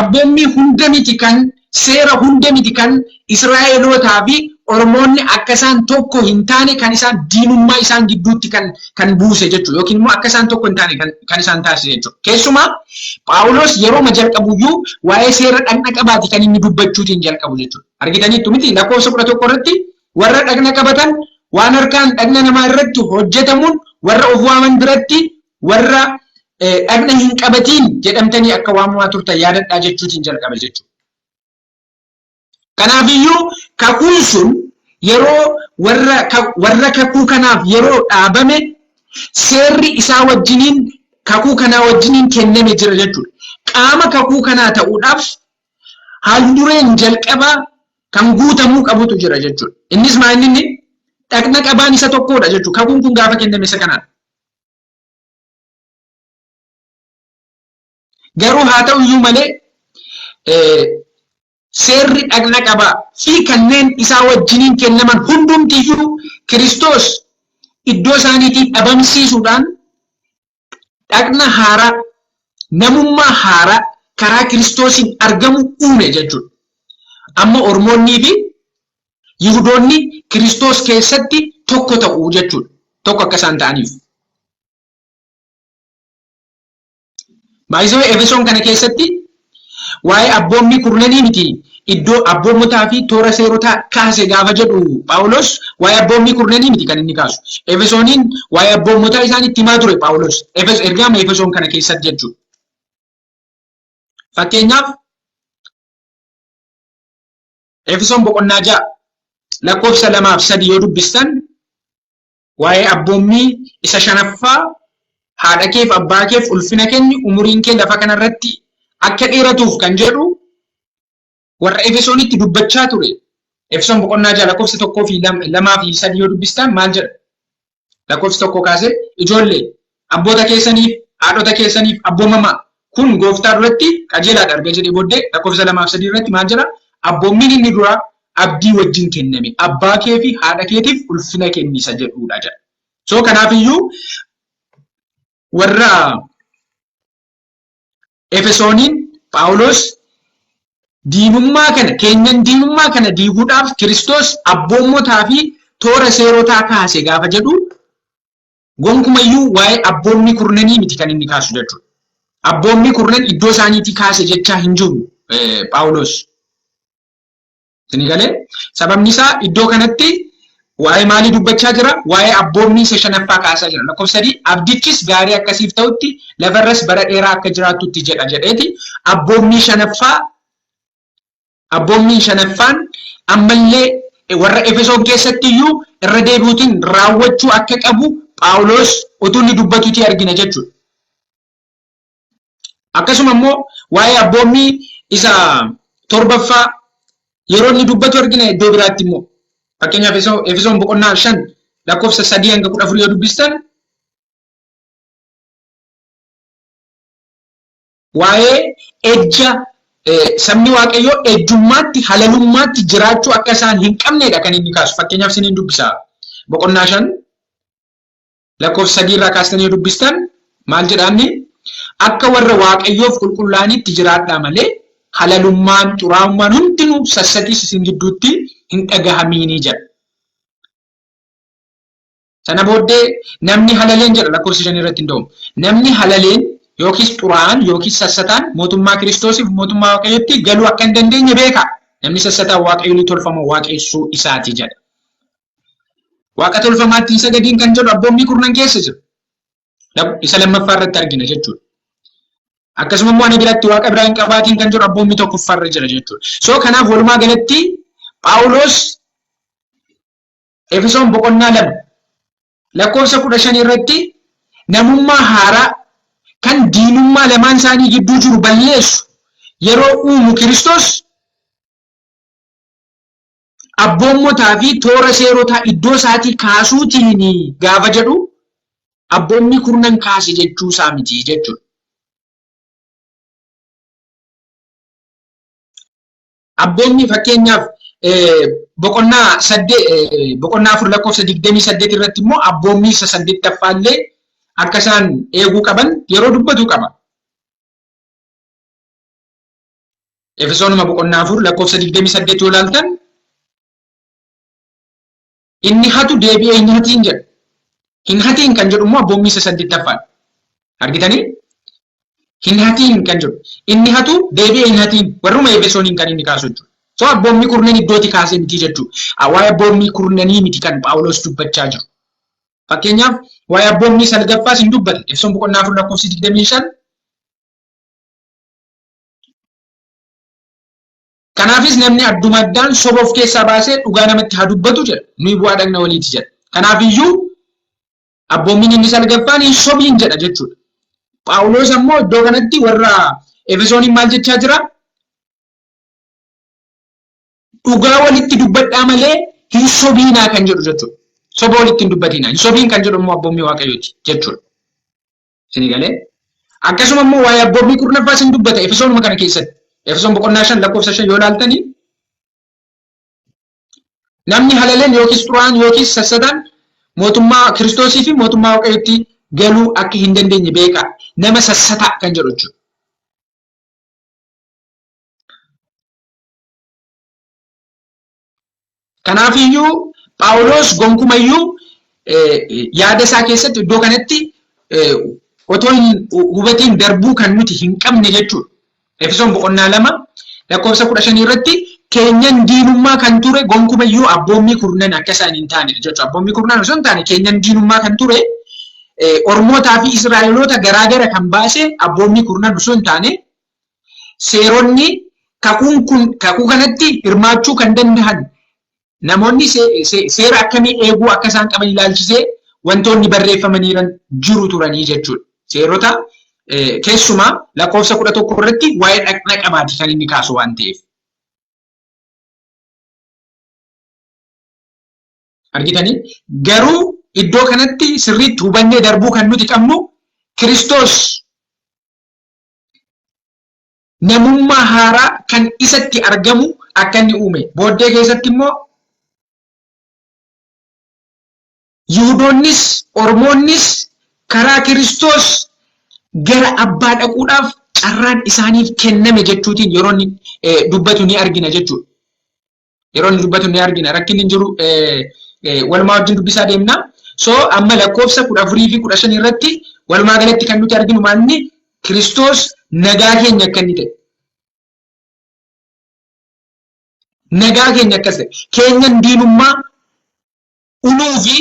abboommii hunda miti kan seera hunda miti kan Israa'elootaa fi Oromoonni akka isaan tokko hin taane kan isaan diinummaa isaan gidduutti kan buuse jechuudha. Yookiin immoo akka isaan tokko hin taane kan isaan taasise jechuudha. Keessumaa Phaawulos yeroo jalqabuyyuu waa'ee seera dhagna qabaati kan inni dubbachuutiin jalqabu jechuudha. Argitaniittu miti lakkoofsa 11 irratti warra dhagna qabatan waan harkaan dhagna namaa irratti hojjetamuun warra of waaman biratti warra dhagna hin qabatiin jedhamtanii akka waamamaa turtan yaadadhaa jechuutiin jalqaba jechuudha. Kanaafiyyuu kakuun sun yeroo warra kakuu kanaaf yeroo dhaabame seerri isaa wajjiniin kakuu kanaa wajjiniin kenname jira jechuudha. Qaama kakuu kanaa ta'uudhaaf haaldureen jalqabaa kan guutamuu qabutu jira jechuudha. Innis maal inni dhagna qabaan isa tokkodha jechuudha. Kakuun kun gaafa kenname isa kanaadha. Garuu haa ta'u iyyuu malee seerri dhagna qaba fi kanneen isaa wajjiniin kennaman hundumtiyyuu Kiristoos iddoo isaaniitiin dhabamsiisuudhaan dhagna haaraa namummaa haaraa karaa Kiristoosiin argamu uume jechuudha. Amma Ormoonnii fi Yihudoonni Kiristoos keessatti tokko ta'u jechuudha. Tokko akka isaan ta'aniif. Baay'isoo Efesoon kana keessatti waa'ee abboommii kurnanii miti iddoo abboommotaa fi toora seerotaa kaase gaafa jedhu Phaawulos waa'ee abboommii kurnanii miti kan inni kaasu. Efesooniin waa'ee abboommotaa isaanitti himaa ture Phaawulos. Ergaama Efesoon kana keessatti jechuudha. Fakkeenyaaf Efesoon boqonnaa 6 lakkoofsa 2 fi 3 yoo dubbistan waa'ee abboommii isa shanaffaa haadha keef abbaa keef ulfina kenni umuriin kee lafa kanarratti akka dheeratuuf kan jedhu warra Efesoonitti dubbachaa ture. Efesoon boqonnaa 6 lakkoofsa 1 fi 2 fi 3 yoo dubbistan maal jedha? Lakkoofsa 1 kaasee ijoollee abboota keessaniif haadhota keessaniif abboomamaa kun gooftaa duratti qajeelaadha arga jedhee booddee lakkoofsa 2 fi 3 irratti maal jedha? Abboommiin inni duraa abdii wajjin kenname abbaa kee fi haadha keetiif ulfina kennisa jedhuudha jedha. So kanaafiyyuu warra Efesooniin Phaawulos diinummaa kana keenyan diinummaa kana diiguudhaaf Kiristoos abboommotaa fi toora seerotaa kaase gaafa jedhu gonkumayyuu waa'ee abboommii kurnanii miti kan inni kaasu jechuudha. Abboommii kurnan iddoo isaaniitii kaase jechaa hin jiru Phaawulos. Sinigalee sababni isaa iddoo kanatti waa'ee maalii dubbachaa jira? Waa'ee abboommii isa shanaffaa kaasaa jira. Lakkoofsa 3 abdichis gaarii akkasiif ta'utti lafarras bara dheeraa akka jiraatutti jedha jedheeti abboommiin shanaffaan ammallee warra Efesoon keessatti iyyuu irra deebi'uutiin raawwachuu akka qabu Phaawulos utuu inni dubbatuutii argina jechuudha. Akkasuma immoo waa'ee abboommii isa torbaffaa yeroo inni dubbatu argina iddoo biraatti immoo fakkeenyaaf Efesoon boqonnaa 5 lakkoofsa 3 hanga 14 yoo dubbistan waa'ee ejja sabni Waaqayyoo ejjummaatti halalummaatti jiraachuu akka isaan hin qabnedha kan inni kaasu. Fakkeenyaaf isiniin dubbisa boqonnaa 5 lakkoofsa 3 irraa kaastanii yoo dubbistan maal jedhaanni akka warra Waaqayyoof qulqullaa'anitti jiraadhaa malee halalummaan xuraa'ummaan hundinuu sassaqiis isin gidduutti hin dhagahaminii jedha. Sana booddee namni halaleen jedha lakkoofsa 5 irratti hin ta'u. Namni halaleen yookiis xuraa'aan yookiis sassataan mootummaa Kiristoosiif mootummaa Waaqayyootti galuu akka hin dandeenye beeka. Namni sassataan Waaqayyoon tolfama waaqessuu isaati jedha. Waaqa tolfamaatti isa gadiin kan jedhu abboommii kurnan keessa jira. Isa lammaffaa irratti argina jechuudha. Akkasuma immoo ani biratti waaqa biraa hin qabaatiin kan jedhu abboommii tokkoffaarra jira jechuudha. So kanaaf walumaa galatti Phaawulos Efesoon boqonnaa 2 lakkoofsa 15 irratti namummaa haaraa kan diinummaa lamaan isaanii gidduu jiru balleessu yeroo uumu Kiristoos abboommotaa fi toora seerotaa iddoo isaatii kaasuutiin gaafa jedhu abboommii kurnan kaase jechuu isaa miti jechuudha. Abboommii fakkeenyaaf boqonnaa 4 lakkoofsa 28 irratti immoo abboommii isa 8ffaallee akka isaan eeguu qaban yeroo dubbatu qaba. Efesoonuma boqonnaa 4 lakkoofsa 28 yoo ilaaltan inni hatu deebi'ee hin hatiin jedha. Hin hatiin kan jedhu immoo abboommii isa 8ffaan. Argitanii? Hin hatiin kan jedhu. Inni hatu deebi'ee hin hatiin warruma Efesooniin kan inni kaasu jechuudha. So abboommii kurnan iddootti kaasee miti jechuudha. Waa'ee abboommii kurnanii miti kan Phaawulos dubbachaa jiru. Fakkeenyaaf waa'ee abboommii salgaffaas hin dubbata. Efesoon boqonnaa 4 lakkoofsi 25. Kanaafis namni adduma addaan soba of keessaa baasee dhugaa namatti haa dubbatu jedha. Nuyi bu'aa dhagna waliiti jedha. Kanaafiyyuu abboommiin inni salgaffaan hin sobiin jedha jechuudha. Phaawulos ammoo iddoo kanatti warra Efesooniin maal jechaa jira? Dhugaa walitti dubbadhaa malee hin sobiinaa kan jedhu jechuudha. Soba walitti hin dubbatinaa. Hin sobiin kan jedhu immoo abboommii Waaqayyooti jechuudha. Isinii galee? Akkasuma immoo waa'ee abboommii kurnaffaas hin dubbata Efesoonuma kana keessatti. Efesoon boqonnaa 5 lakkoofsa 5 yoo ilaaltanii namni halaleen yookiis xuraa'aan yookiis sassataan mootummaa Kiristoosii fi mootummaa Waaqayyootti galuu akka hin dandeenye beekaa. Nama sassataa kan jedhu jechuudha. Kanaafiyyuu Phaawulos gonkumayyuu yaada isaa keessatti iddoo kanatti otoo hin hubatiin darbuu kan nuti hin qabne jechuudha. Efesoon boqonnaa 2 lakkoofsa 15 irratti keenyan diinummaa kan ture gonkumayyuu abboommii kurnan akka isaan hin taane jechuudha. Abboommii kurnan osoo hin taane keenyan diinummaa kan ture Ormootaa fi Israa'eloota garaagara kan baase abboommii kurnan osoo hin taane seeronni kakuu kanatti hirmaachuu kan danda'an namoonni seera akkamii eeguu akka isaan qaban ilaalchisee wantoonni barreeffamaniiran jiru turanii jechuudha. Seerota keessumaa lakkoofsa 11 irratti waa'ee dhaqna qabaati kan inni kaasu waan ta'eef. Argitanii garuu iddoo kanatti sirriitti hubannee darbuu kan nuti qabnu Kiristoos namummaa haaraa kan isatti argamu akka inni uume. Booddee keessatti immoo Yihuudoonnis Ormoonnis karaa Kiristoos gara abbaa dhaquudhaaf carraan isaaniif kenname jechuutiin yeroo inni dubbatu ni argina jechuudha. Yeroo inni dubbatu ni argina. Rakkinni hin jiru walumaa wajjin dubbisaa deemna. So amma lakkoofsa 14 fi 15 irratti walumaa galatti kan nuti arginu maalni Kiristoos nagaa keenya akka inni ta'e. Nagaa keenya akkas ta'e. Keenyan diinummaa unuu fi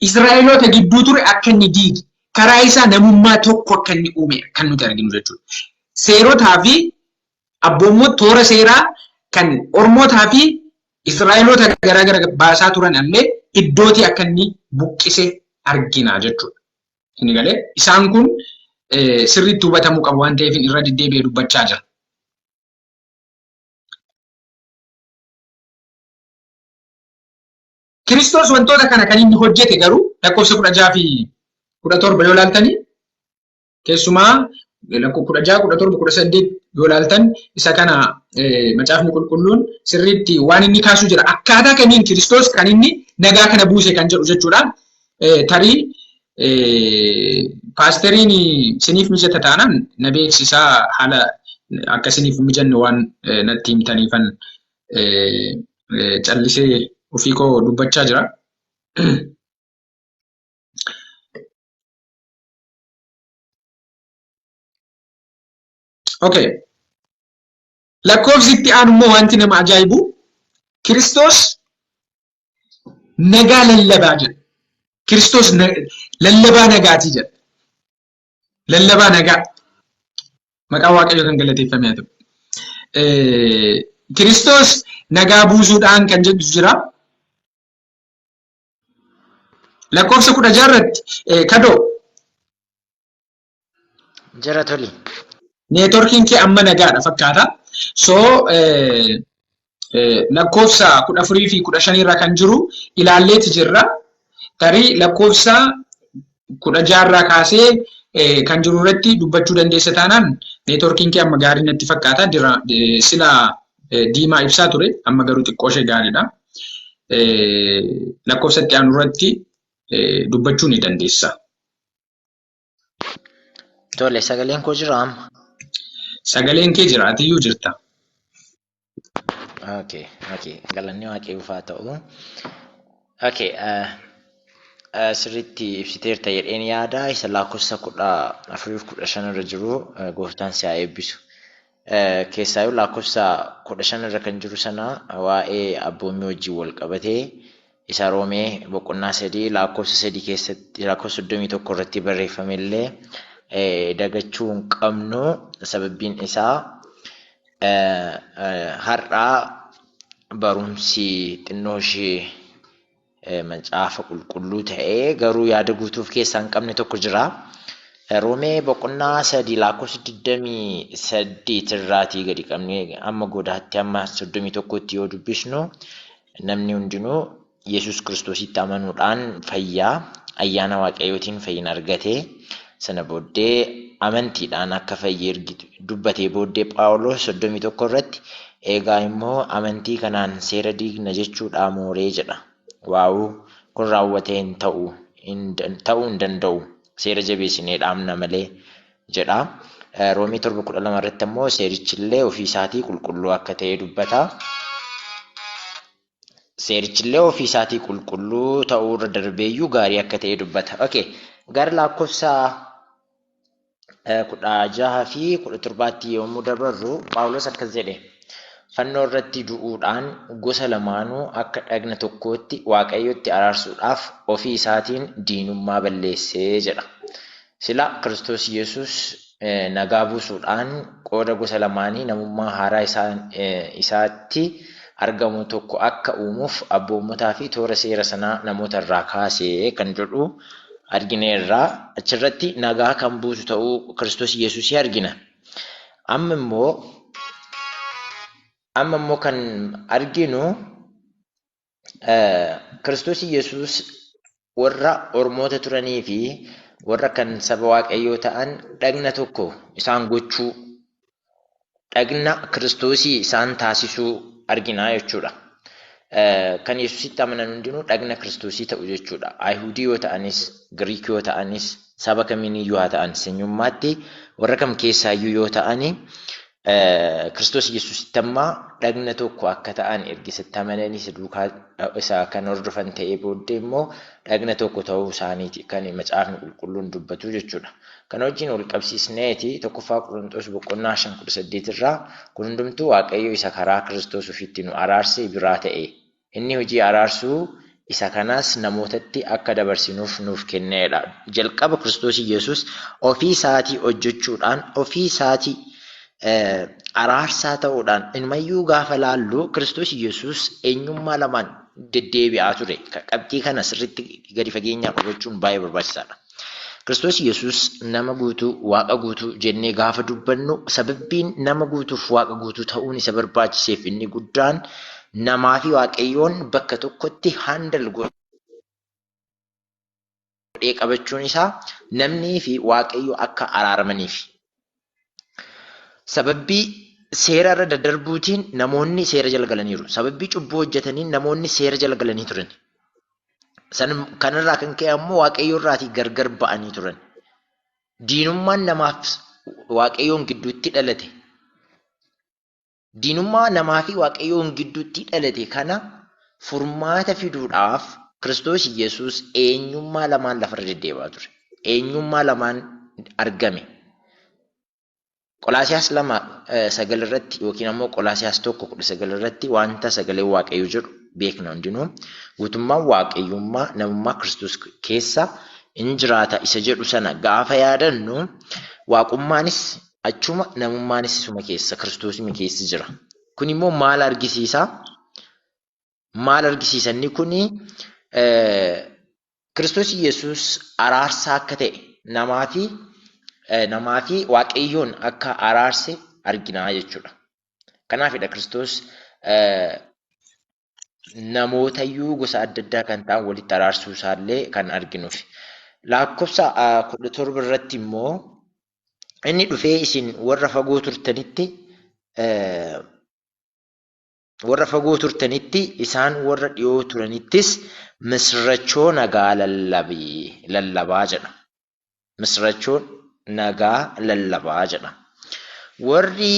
Israa'eloota gidduu ture akka inni diige. Karaa isaa namummaa tokko akka inni uume kan nuti arginu jechuudha. Seerotaa fi abboommoo toora seeraa kan Ormootaa fi Israa'eloota garaagara baasaa turan illee iddootii akka inni buqqise argina jechuudha. Inni galee isaan kun sirriitti hubatamuu qabu waan ta'eef irra deddeebi'ee dubbachaa jira. Kiristoos wantoota kana kan inni hojjete garuu lakkoofsa 16 fi 17 yoo ilaaltanii keessumaa lakkoofsa 16, 17, 18 yoo ilaaltan isa kana macaafni qulqulluun sirriitti waan inni kaasuu jira. Akkaataa kamiin Kiristoos kan inni nagaa kana buuse kan jedhu jechuudha. Tarii paasteriin siniif mijata taanaan na beeksisaa haala akka siniif mijanne waan natti himtaniifan callisee ofii koo dubbachaa jira. Okay. Lakkoofsi itti aanu immoo wanti nama ajaa'ibu Kiristoos nagaa lallabaa jedha. Kiristoos lallabaa nagaatii jedha. Lallabaa nagaa. Maqaa Waaqayyoo kan galateeffamee haa ta'u. Kiristoos nagaa buusuudhaan kan jedhu jira. Lakkoofsa 16 irratti kadoo. Jara toli. Neetworkiin kee amma nagaadha fakkaata. So lakkoofsa 14 fi 15 irra kan jiru ilaalleeti jirra. Tarii lakkoofsa 16 irraa kaasee kan jiru irratti dubbachuu dandeessa taanaan neetworkiin kee amma gaarii natti fakkaata. Sila diimaa ibsaa ture amma garuu xiqqoo ishee gaariidha. Lakkoofsa itti aanu irratti dubbachuu ni dandeessa. Tole sagaleen koo jira amma. Sagaleen kee jiraatiyyuu jirta. Okay. Galanni Waaqayyoof haa ta'u. Okay. Sirriitti ibsiteerta jedheen yaada isa lakkoofsa 14-15 irra jiru gooftaan si haa eebbisu. Keessaayyuu lakkoofsa 15 irra kan jiru sana waa'ee abboommii wajjin wal qabatee isa Roomee boqonnaa 3 lakkoofsa 3 keessatti lakkoofsa 31 irratti barreeffame illee dagachuu hin qabnu. Sababbiin isaa har'aa barumsi xinnoo ishee macaafa qulqulluu ta'ee garuu yaada guutuuf keessaa hin qabne tokko jira. Roomee boqonnaa 3 lakkoofsa 28 irraatii gadi qabnee amma godaatti amma 31tti yoo dubbisnu namni hundinuu Yesuus Kiristoositti amanuudhaan fayyaa ayyaana Waaqayyootiin fayyina argate. Sana booddee amantiidhaan akka fayyee dubbatee booddee Phaawulos 31 irratti eegaa immoo amantii kanaan seera diigna jechuudha mooree jedha. Waa'uu kun raawwatee ta'uu hin danda'u seera jabeessinee dhaamna malee jedha. Roomii 7:12 irratti immoo seerichillee ofii isaatii qulqulluu akka ta'e dubbata. Seerichillee ofii isaatii qulqulluu ta'uu irra darbeeyyuu gaarii akka ta'e dubbata. Okay, gara lakkoofsa 16 fi 17 yommuu dabarru Phaawulos akkas jedhe. Fannoo irratti du'uudhaan gosa lamaanuu akka dhagna tokkootti Waaqayyotti araarsuudhaaf ofii isaatiin diinummaa balleessee jedha. Sila Kiristoos Yesuus nagaa buusuudhaan qooda gosa lamaanii namummaa haaraa isaatti argamu tokko akka uumuuf abboommotaa fi toora seera sanaa namoota irraa kaasee kan jedhu argineerra. Achirratti nagaa kan buusu ta'uu Kiristoos Yesuus argina. Amma immoo kan arginu Kiristoos Yesuus warra ormoota turanii fi warra kan saba Waaqayyoo ta'an dhagna tokko isaan gochuu, dhagna Kiristoosii isaan taasisuu arginaa jechuudha. Kan Yesuusitti amanan hundinuu dhagna Kiristoosii ta'u jechuudha. Ayihudii yoo ta'anis, Giriik yoo ta'anis, saba kamiiniyyuu haa ta'an, sanyummaatti warra kam keessaayyuu yoo ta'ani Kiristoos Yesuusitti ammaa dhagna tokko akka ta'an ergisitti amananii duukaa isaa kan hordofan ta'ee booddee immoo dhagna tokko ta'uu isaaniiti kan macaafni qulqulluun dubbatu jechuudha. Kana wajjin wal qabsiisneeti 1 Qorontos 5:18 irraa kun hundumtuu Waaqayyo isa karaa Kiristoos ofitti nu araarse biraa ta'e. Inni hojii araarsuu isa kanaas namootatti akka dabarsinuuf nuuf kenneedha. Jalqaba Kiristoos Yesuus ofii isaatii hojjechuudhaan ofii isaatii araarsaa ta'uudhaan inumayyuu gaafa laallu Kiristoos Yesuus eenyummaa lamaan deddeebi'aa ture. Qabxii kana sirriitti gadi fageenyaa qabachuun baay'ee barbaachisaadha. Kiristoos Yesuus nama guutuu, Waaqa guutuu jennee gaafa dubbannu sababbiin nama guutuuf Waaqa guutuu ta'uun isa barbaachiseef inni guddaan namaa fi Waaqayyoon bakka tokkotti handal godhee qabachuun isaa namnii fi Waaqayyo akka araaramaniif. Sababbii seera irra daddarbuutiin namoonni seera jala galaniiru. Sababbii cubbuu hojjetaniin namoonni seera jala galanii turan. Kanarraa kan ka'e ammoo Waaqayyo irraatii gargar ba'anii turan. Diinummaan namaaf Waaqayyoon gidduutti dhalate. Diinummaa namaa fi Waaqayyoon gidduutti dhalate kana furmaata fiduudhaaf Kiristoos Yesuus eenyummaa lamaan lafarra deddeebi'aa ture. Eenyummaa lamaan argame. Qolaasiyaas 2:9 irratti yookiin ammoo Qolaasiyaas 1:19 irratti wanta sagalee Waaqayyoo jedhu beekna hundinuu guutummaan Waaqayyummaa namummaa Kiristoos keessa in jiraata isa jedhu sana gaafa yaadannu Waaqummaanis achuma namummaanis isuma keessa Kiristoosii keessa jira. Kun immoo maal argisiisa? Maal argisiisa inni kuni Kiristoos Yesuus araarsaa akka ta'e namaa fi Waaqayyoon akka araarse arginaa jechuudha. Kanaafidha Kiristoos namootayyuu gosa adda addaa kan ta'an walitti araarsuu isaallee kan arginuuf. Lakkoofsa 17 irratti immoo inni dhufee isin warra fagoo turtanitti isaan warra dhiyoo turanittis misirrachoo nagaa lallabaa jedha. Misirrachoo nagaa lallabaa jedha. Warri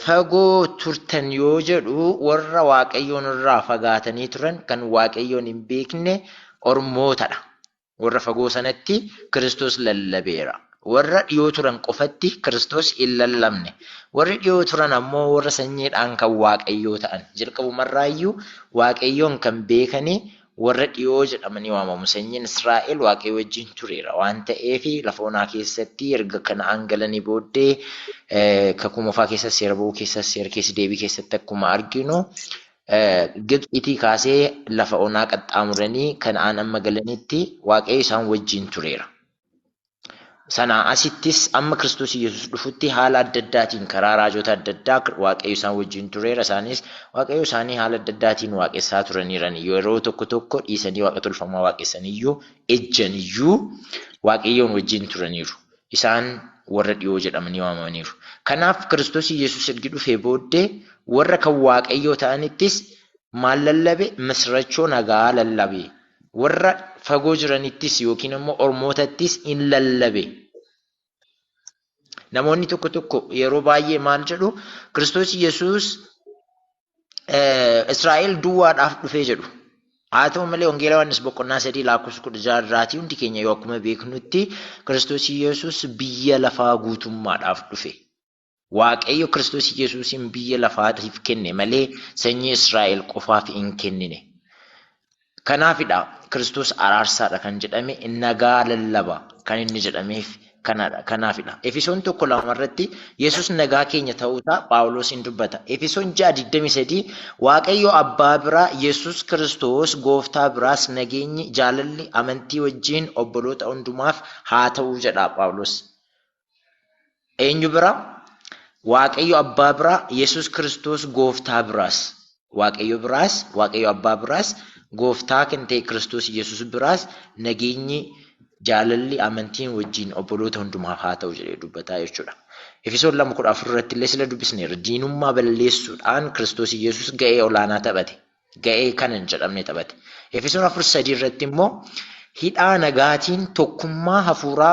fagoo turtan yoo jedhu warra Waaqayyoon irraa fagaatanii turan kan Waaqayyoon hin beekne ormootadha. Warra fagoo sanatti Kiristoos lallabeera. Warra dhiyoo turan qofatti Kiristoos hin lallabne. Warri dhiyoo turan ammoo warra sanyiidhaan kan Waaqayyoo ta'an. Jalqabumarraayyuu Waaqayyoon kan beekanii warra dhiyoo jedhamanii waamamu. Sanyiin Israa'el Waaqayyo wajjin tureera waan ta'eef lafa onaa keessatti erga Kana'aan galanii booddee kakuu moofaa keessatti seera ba'uu keessatti seera keessa deebii keessatti akkuma arginu Gibxiitii kaasee lafa onaa qaxxaamuranii Kana'aan amma galanitti Waaqayyo isaan wajjin tureera. Sanaa asittis amma Kiristoos Yesuus dhufutti haala adda addaatiin karaa raajota adda addaa Waaqayyo isaan wajjin tureera. Isaanis Waaqayyo isaanii haala adda addaatiin waaqessaa turaniiran. Yeroo tokko tokko dhiisanii waaqa tolfamaa waaqessaniyyuu ejjaniyyuu Waaqayyoon wajjin turaniiru. Isaan warra dhiyoo jedhamanii waamamaniiru. Kanaaf Kiristoos Yesuus ergi dhufee booddee warra kan Waaqayyoo ta'anittis maal lallabe? Misirachoo nagaa lallabe. Warra fagoo jiranittis yookiin immoo ormootattis in lallabe. Namoonni tokko tokko yeroo baay'ee maal jedhu? Kiristoos Yesuus Israa'el duwwaadhaaf dhufee jedhu. Haa ta'u malee Wangeela Yohaannis boqonnaa 3 lakkoofsa 16 hundi keenya yoo akkuma beeknutti Kiristoos Yesuus biyya lafaa guutummaadhaaf dhufe. Waaqayyo Kiristoos Yesuusin biyya lafaatiif kenne malee sanyii Israa'el qofaaf hin kennine. Kanaafidha Kiristoos araarsaadha kan jedhame, nagaa lallaba kan inni jedhameef kanadha. Kanaafidha Efesoon 1:2 irratti Yesuus nagaa keenya ta'uusaa Phaawulos hin dubbata. Efesoon 6:23 Waaqayyo abbaa biraa Yesuus Kiristoos gooftaa biraas nageenyi jaalalli amantii wajjin obboloota hundumaaf haa ta'u jedha Phaawulos. Eenyu biraa? Waaqayyo abbaa biraa Yesuus Kiristoos gooftaa biraas. Waaqayyo abbaa biraas gooftaa kan ta'e Kiristoos Yesuus biraas nageenyi jaalalli amantiin wajjin obboloota hundumaaf haa ta'u jedhee dubbataa jechuudha. Efesoon 2:14 irratti illee sila dubbisneerra. Diinummaa balleessuudhaan Kiristoos Yesuus ga'ee olaanaa taphate. Ga'ee kana hin jedhamne taphate. Efesoon 4:3 irratti immoo hidhaa nagaatiin tokkummaa hafuura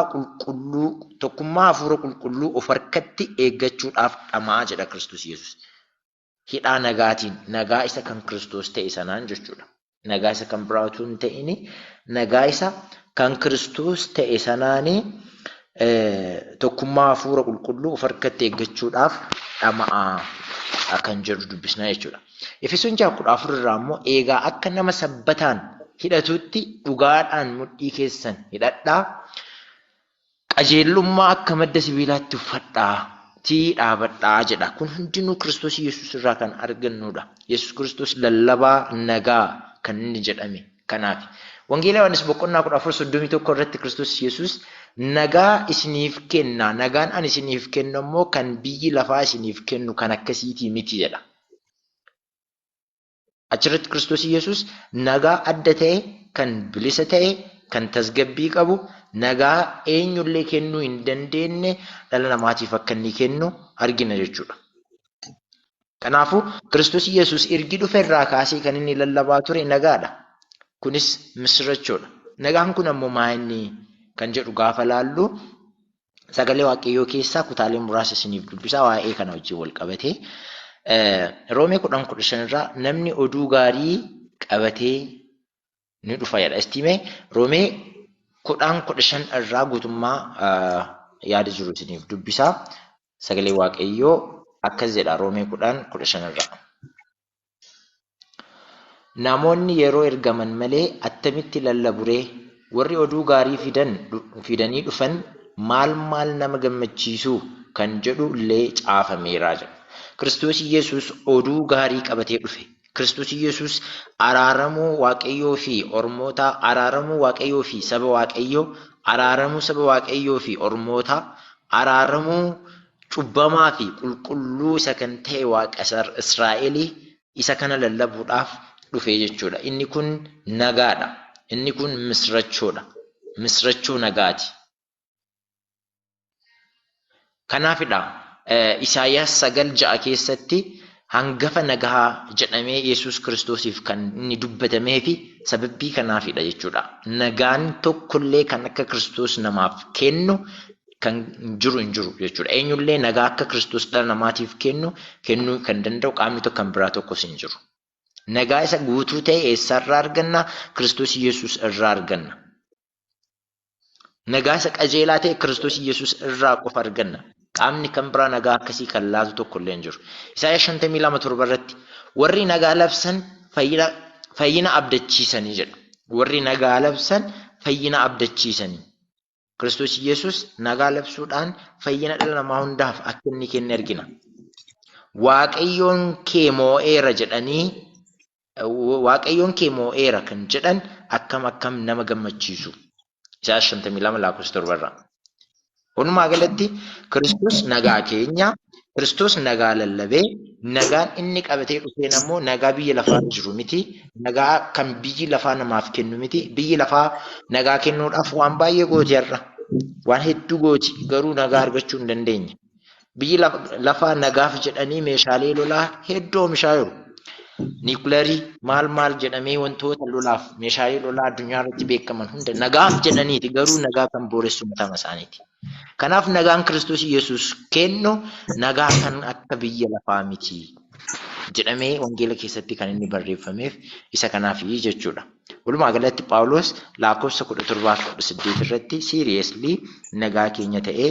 qulqulluu of harkatti eeggachuudhaaf dhama'aa jedha Kiristoos Yesuus. Hidhaa nagaatiin, nagaa isa kan Kiristoos ta'e sanaan jechuudha. Nagaa isa kan biraatu hin ta'ini, nagaa isa kan Kiristoos ta'e sanaanii tokkummaa hafuura qulqulluu of harkatti eeggachuudhaaf dhama'aa kan jedhu dubbisnaa jechuudha. Efesoon 6:14 irraa immoo eegaa akka nama sabbataan hidhatutti dhugaadhaan mudhii keessan hidhadhaa, qajeelummaa akka madda sibiilaatti uffadhaa, dhaabadhaa jedha. Kun hundinuu Kiristoos Yesuus irraa kan argannudha. Yesuus Kiristoos lallabaa nagaa kan inni jedhame. Kanaaf Wangeela Yohaannis boqonnaa 14:31 irratti Kiristoos Yesuus nagaa isiniif kenna. Nagaan ani isiniif kennu immoo kan biyyi lafaa isiniif kennu kan akkasiitii miti jedha. Achirratti Kiristoos Yesuus nagaa adda ta'e, kan bilisa ta'e, kan tasgabbii qabu, nagaa eenyullee kennuu hin dandeenye dhala namaatiif akka inni kennu argina jechuudha. Kanaafuu Kiristoos Yesuus ergi dhufe irraa kaasee kan inni lallabaa ture nagaadha. Kunis misirrachoodha. Nagaan kun ammoo maa'inni kan jedhu gaafa laallu sagalee Waaqayyoo keessaa kutaalee muraasa isiniif dubbisaa waa'ee kana wajjin wal qabatee Roomee 10:15 irraa namni oduu gaarii qabatee ni dhufa jedha. Istimee Roomee 10:15 irraa guutummaa yaada jiru isiniif dubbisaa. Sagalee Waaqayyoo akkas jedha Roomee 10:15 irraa. Namoonni yeroo ergaman malee attamitti lallaburee? Warri oduu gaarii fidanii dhufan maal nama gammachiisu kan jedhu illee caafameera jedha. Kiristoos Yesuus oduu gaarii qabatee dhufe. Kiristoos Yesuus araaramuu Waaqayyoo fi ormoota, araaramuu Waaqayyoo fi saba Waaqayyoo, araaramuu saba Waaqayyoo fi ormoota, araaramuu cubbamaa fi qulqulluu isa kan ta'e Waaqa Israa'elii isa kana lallabuudhaaf dhufe jechuudha. Inni kun nagaadha. Inni kun misrachoodha. Misrachoo nagaati. Kanaafidha Isaayyaas 9:6 keessatti hangafa nagaa jedhamee Yesuus Kiristoosiif kan inni dubbatamee fi sababii kanaafidha jechuudha. Nagaan tokkollee kan akka Kiristoos namaaf kennu kan jiru hin jiru jechuudha. Eenyullee nagaa akka Kiristoos dhala namaatiif kennuu kan danda'u qaamni tokko kan biraa tokkos hin jiru. Nagaa isa guutuu ta'e eessarraa arganna? Kiristoos Yesuus irraa arganna. Nagaa isa qajeelaa ta'e Kiristoos Yesuus irraa qofa arganna. Qaamni kan biraa nagaa akkasii kan laatu tokkollee hin jiru. Isaayyaas 52:7 irratti warri nagaa labsan fayyina abdachiisanii jedha. Warri nagaa labsan fayyina abdachiisanii. Kiristoos Yesuus nagaa labsuudhaan fayyina dhala namaa hundaaf akka inni kenne argina. Waaqayyoon kee moo'eera jedhanii Waaqayyoon kee moo'eera kan jedhan akkam nama gammachiisu. Isaayyaas 52:7 irraa. Walumaa galatti Kiristoos nagaa keenya, Kiristoos nagaa lallabee, nagaan inni qabatee dhufeen ammoo nagaa biyya lafaa jiru miti, nagaa kan biyyi lafaa namaaf kennu miti. Biyyi lafaa nagaa kennuudhaaf waan baay'ee goote har'a. waan hedduu gooti garuu nagaa argachuu hin dandeenye. Biyyi lafaa nagaaf jedhanii meeshaalee lolaa hedduu oomishaa jiru. Niikuleerii maal jedhamee wantoota lolaaf meeshaalee lolaa addunyaa irratti beekaman hunda nagaaf jedhaniiti garuu nagaa kan booressu matama isaaniiti. Kanaaf nagaan Kiristoos Yesuus kennu nagaa kan akka biyya lafaa miti jedhamee wangeela keessatti kan inni barreeffameef isa kanaaf jechuudha. Walumaa galatti Phaawulos lakkoofsa 17-18 irratti seriously nagaa keenya ta'ee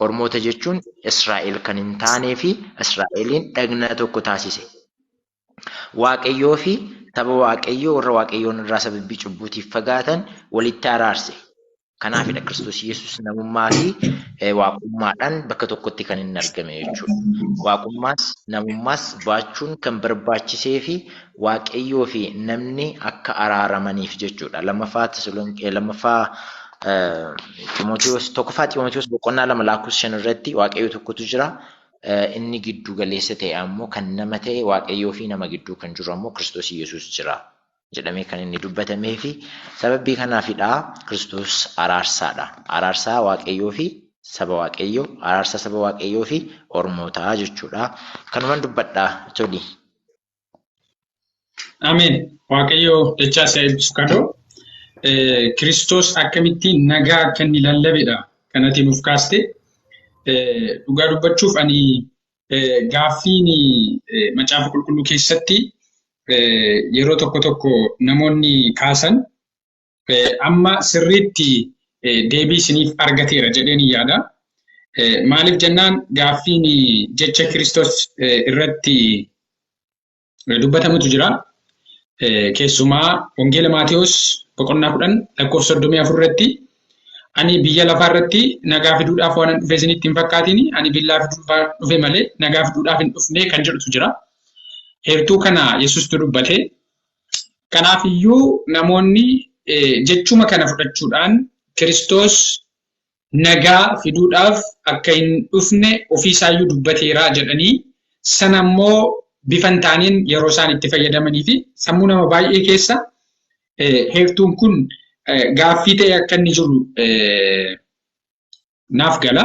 Ormoota jechuun Israa'el kan hin taanee fi Israa'eliin dhagna tokko taasise. Waaqayyoo fi saba Waaqayyoo warra Waaqayyoon irraa sababii cubbuutiif fagaatan walitti araarse. Kanaafidha Kiristoos Yesuus namummaa fi waaqummaadhaan bakka tokkotti kan inni argame jechuudha. Waaqummaas namummaas baachuun kan barbaachisee fi Waaqayyoo fi namni akka araaramaniif jechuudha. Tokkoffaa Xiimotewos boqonnaa 2:5 irratti Waaqayyoo tokkotu jira. Inni giddu galeessa ta'e ammoo kan nama ta'e Waaqayyoo fi nama gidduu kan jiru ammoo Kiristoos Yesuus jira jedhamee kan inni dubbatamee fi sababii kanaafidha Kiristoos araarsaadha. Araarsaa Waaqayyoo fi saba Waaqayyoo, araarsaa saba Waaqayyoo fi Ormootaa jechuudha. Kanumaan dubbadhaa toli. Ameen. Waaqayyoo dachaa isaa eebbisu kadhoo. Kiristoos akkamittiin nagaa akka inni lallabedha kanatti nuuf kaaste. Dhugaa dubbachuuf ani gaaffiin macaafa qulqulluu keessatti yeroo tokko namoonni kaasan amma sirriitti deebii isiniif argateera jedheen yaada. Maaliif jennaan gaaffiin jecha Kiristoos irratti dubbatamutu jira. Keessumaa wangeela Maatewos boqonnaa 10:34 irratti ani biyya lafaa irratti nagaa fiduudhaaf waan dhufe isinitti hin fakkaatiin ani billaa fiduudhaaf dhufe malee nagaa fiduudhaaf hin dhufne kan jedhutu jira. Heertuu kana Yesuustu dubbate. Kanaaf iyyuu namoonni jechuma kana fudhachuudhaan Kiristoos nagaa fiduudhaaf akka hin dhufne ofiisaayyuu dubbateera jedhanii sana immoo bifa hin taaneen yeroo isaan itti fayyadamanii fi sammuu nama baay'ee keessa heertuun kun gaaffii ta'e akka inni jiru naaf gala.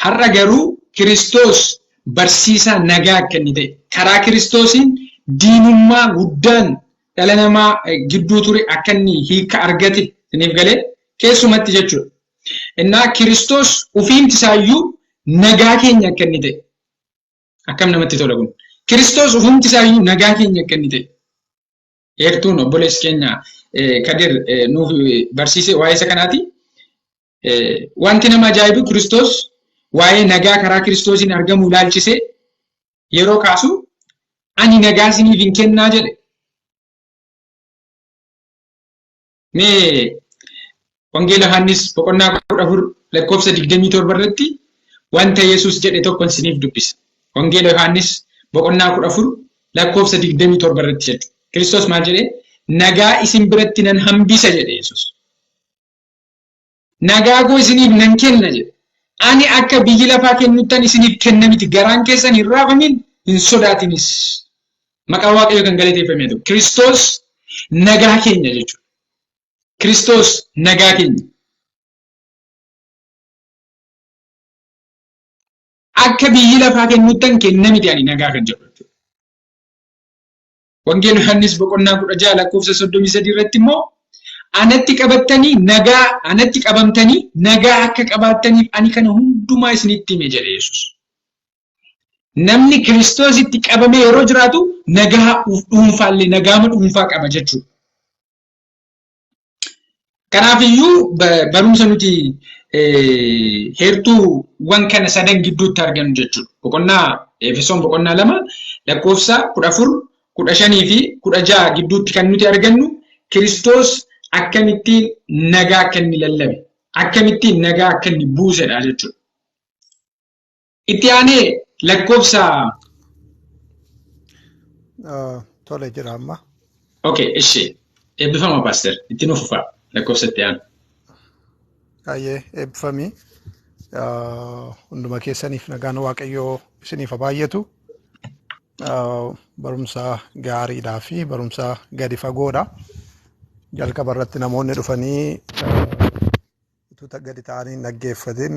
Har'a garuu Kiristoos barsiisaa nagaa akka inni ta'e karaa Kiristoosiin diinummaa guddaan dhala namaa gidduu ture akka inni hiika argate isiniif galee keessumatti jechuudha. Innaa Kiristoos ofiimti isaayyuu nagaa keenya akka inni ta'e. Akkam namatti tola kun. Kiristoos ofiimti isaayyuu nagaa keenya akka inni ta'e. Heertuun obboleessi keenya Kadir nuuf barsiise waa'ee isa kanaati. Wanti nama ajaa'ibu Kiristoos waa'ee nagaa karaa Kiristoosiin argamu ilaalchisee yeroo kaasu ani nagaa isiniif hin kennaa jedhe. Mee wangeela Yohaannis boqonnaa 14:27 irratti wanta Yesuus jedhe tokko isiniif dubbisa. Wangeela Yohaannis boqonnaa 14:27 irratti jedhu. Kiristoos maal jedhee? Nagaa isin biratti nan hambisa jedhe Yesuus. Nagaa koo isiniif nan kenna jedhe. Ani akka biyyi lafaa kennuttan isiniif kenna miti. Garaan keessan hin raafamin, hin sodaatinis. Maqaan Waaqayyoo kan galateeffamee ta'u. Kiristoos nagaa keenya jechuudha. Kiristoos nagaa keenya. Akka biyyi lafaa kennuttan kenna miti ani nagaa kan jedhu. Wangeela Yohaannis boqonnaa 16:33 irratti immoo anatti qabamtanii nagaa akka qabaattaniif ani kana hundumaa isinitti hime jedhe Yesuus. Namni Kiristoositti qabame yeroo jiraatu nagaa dhuunfaallee nagaama dhuunfaa qaba jechuudha. Kanaafiyyuu barumsa nuti heertuuwwan kana sadan gidduutti arganu jechuudha. Boqonnaa Efesoon boqonnaa 2:14-15 fi 16 gidduutti kan nuti argannu Kiristoos akkamittiin nagaa akka inni lallabe, akkamittiin nagaa akka inni buusedha jechuudha. Itti aanee lakkoofsa tole jira amma. Okay, ishee eebbifama paaster itti nuuf fufaa lakkoofsa itti aanu. Ayyee eebbifamii hunduma keessaniif nagaan Waaqayyoo isiniif haa baay'atu. Barumsa gaariidhaa fi barumsa gadi fagoodha. jalqaba irratti namoonni dhufanii utuu gadi ta'anii dhaggeeffatin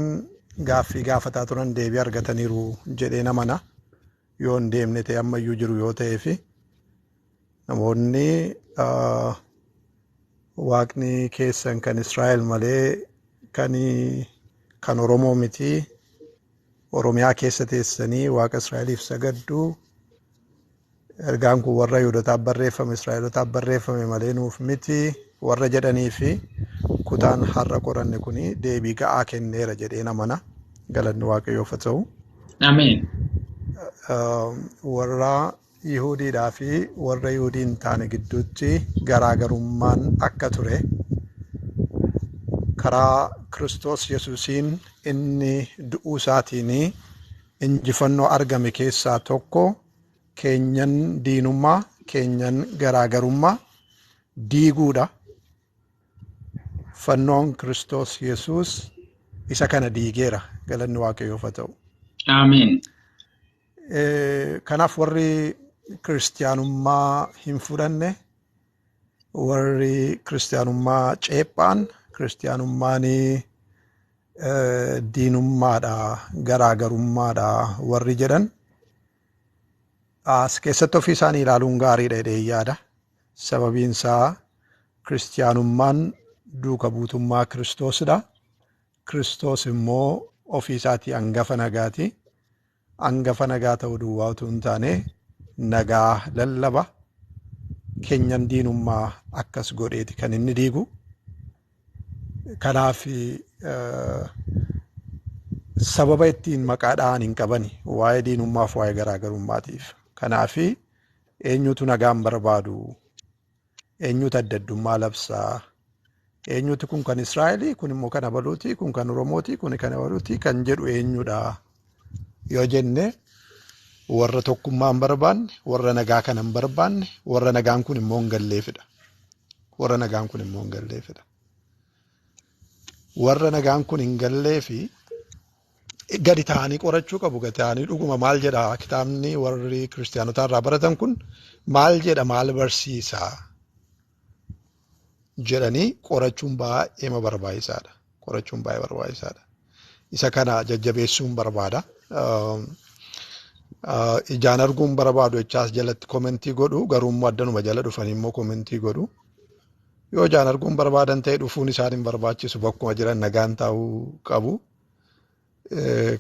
gaaffii gaafataa turan deebii argataniiru jedhee namana yoo hin deemne ta'e ammayyuu jiru yoo ta'ee fi namoonni waaqni keessan kan Israa'el malee kan Oromoo miti Oromiyaa keessa teessanii waaqa Israa'eliif sagadduu ergaan kun warra Yihuudootaaf barreeffame Israa'elootaaf barreeffame malee nuuf miti warra jedhanii fi kutaan har'a qoranne kuni deebii ga'aa kenneera jedhee namana galanni Waaqayyoof haa ta'u. Ameen. Warra Yihuudiidhaa fi warra Yihuudii hin taane gidduutti garaagarummaan akka ture karaa Kiristoos Yesuusiin inni du'uu isaatiin injifannoo argame keessaa tokko keenyan diinummaa keenyan garaagarummaa diiguudha. Fannoon Kiristoos Yesuus isa kana diigeera galanni Waaqayyoof haa ta'u. Ameen. Kanaaf warri kiristaanummaa hin fudhanne warri kiristaanummaa ceephaan kiristaanummaan diinummaadha garaagarummaadha warri jedhan as keessatti ofii isaanii ilaaluun gaariidha jedhee yaada. Sababiin isaa kiristaanummaan duuka buutummaa Kiristoosidha. Kiristoos immoo ofii isaatii hangafa nagaati. Hangafa nagaa ta'uu duwwaa utuu hin taane nagaa lallaba keenyan diinummaa akkas godheeti kan inni diigu. Kanaaf sababa ittiin maqaa dha'an hin qabani waa'ee diinummaaf waa'ee garaagarummaatiif. Kanaaf eenyutu nagaan barbaadu eenyutu adda addummaa labsaa eenyutu kun kan Israa'elii kun immoo kan Abaluutii kun kan Oromootii kun kan Abaluutii kan jedhu eenyudha yoo jenne warra tokkummaa hin barbaanne warra nagaa kana hin barbaanne warra nagaan kun immoo hin galleefidha. Warra nagaan kun immoo hin galleefidha. Warra nagaan kun hin galleefi gadi ta'anii qorachuu qabu. Gadi ta'anii dhuguma maal jedha kitaabni warri kiristaanotaa irraa baratan kun maal jedha maal barsiisaa jedhanii qorachuun baay'ee barbaachisaadha. Qorachuun baay'ee barbaachisaadha. Isa kana jajjabeessuun barbaada. Ijaan arguun barbaadu jechaas jalatti komentii godhu garuu addanuma jala dhufanii immoo komentii godhu. Yoo ijaan arguun barbaadan ta'e dhufuun isaan hin barbaachisu bakkuma jiran nagaan ta'uu qabu.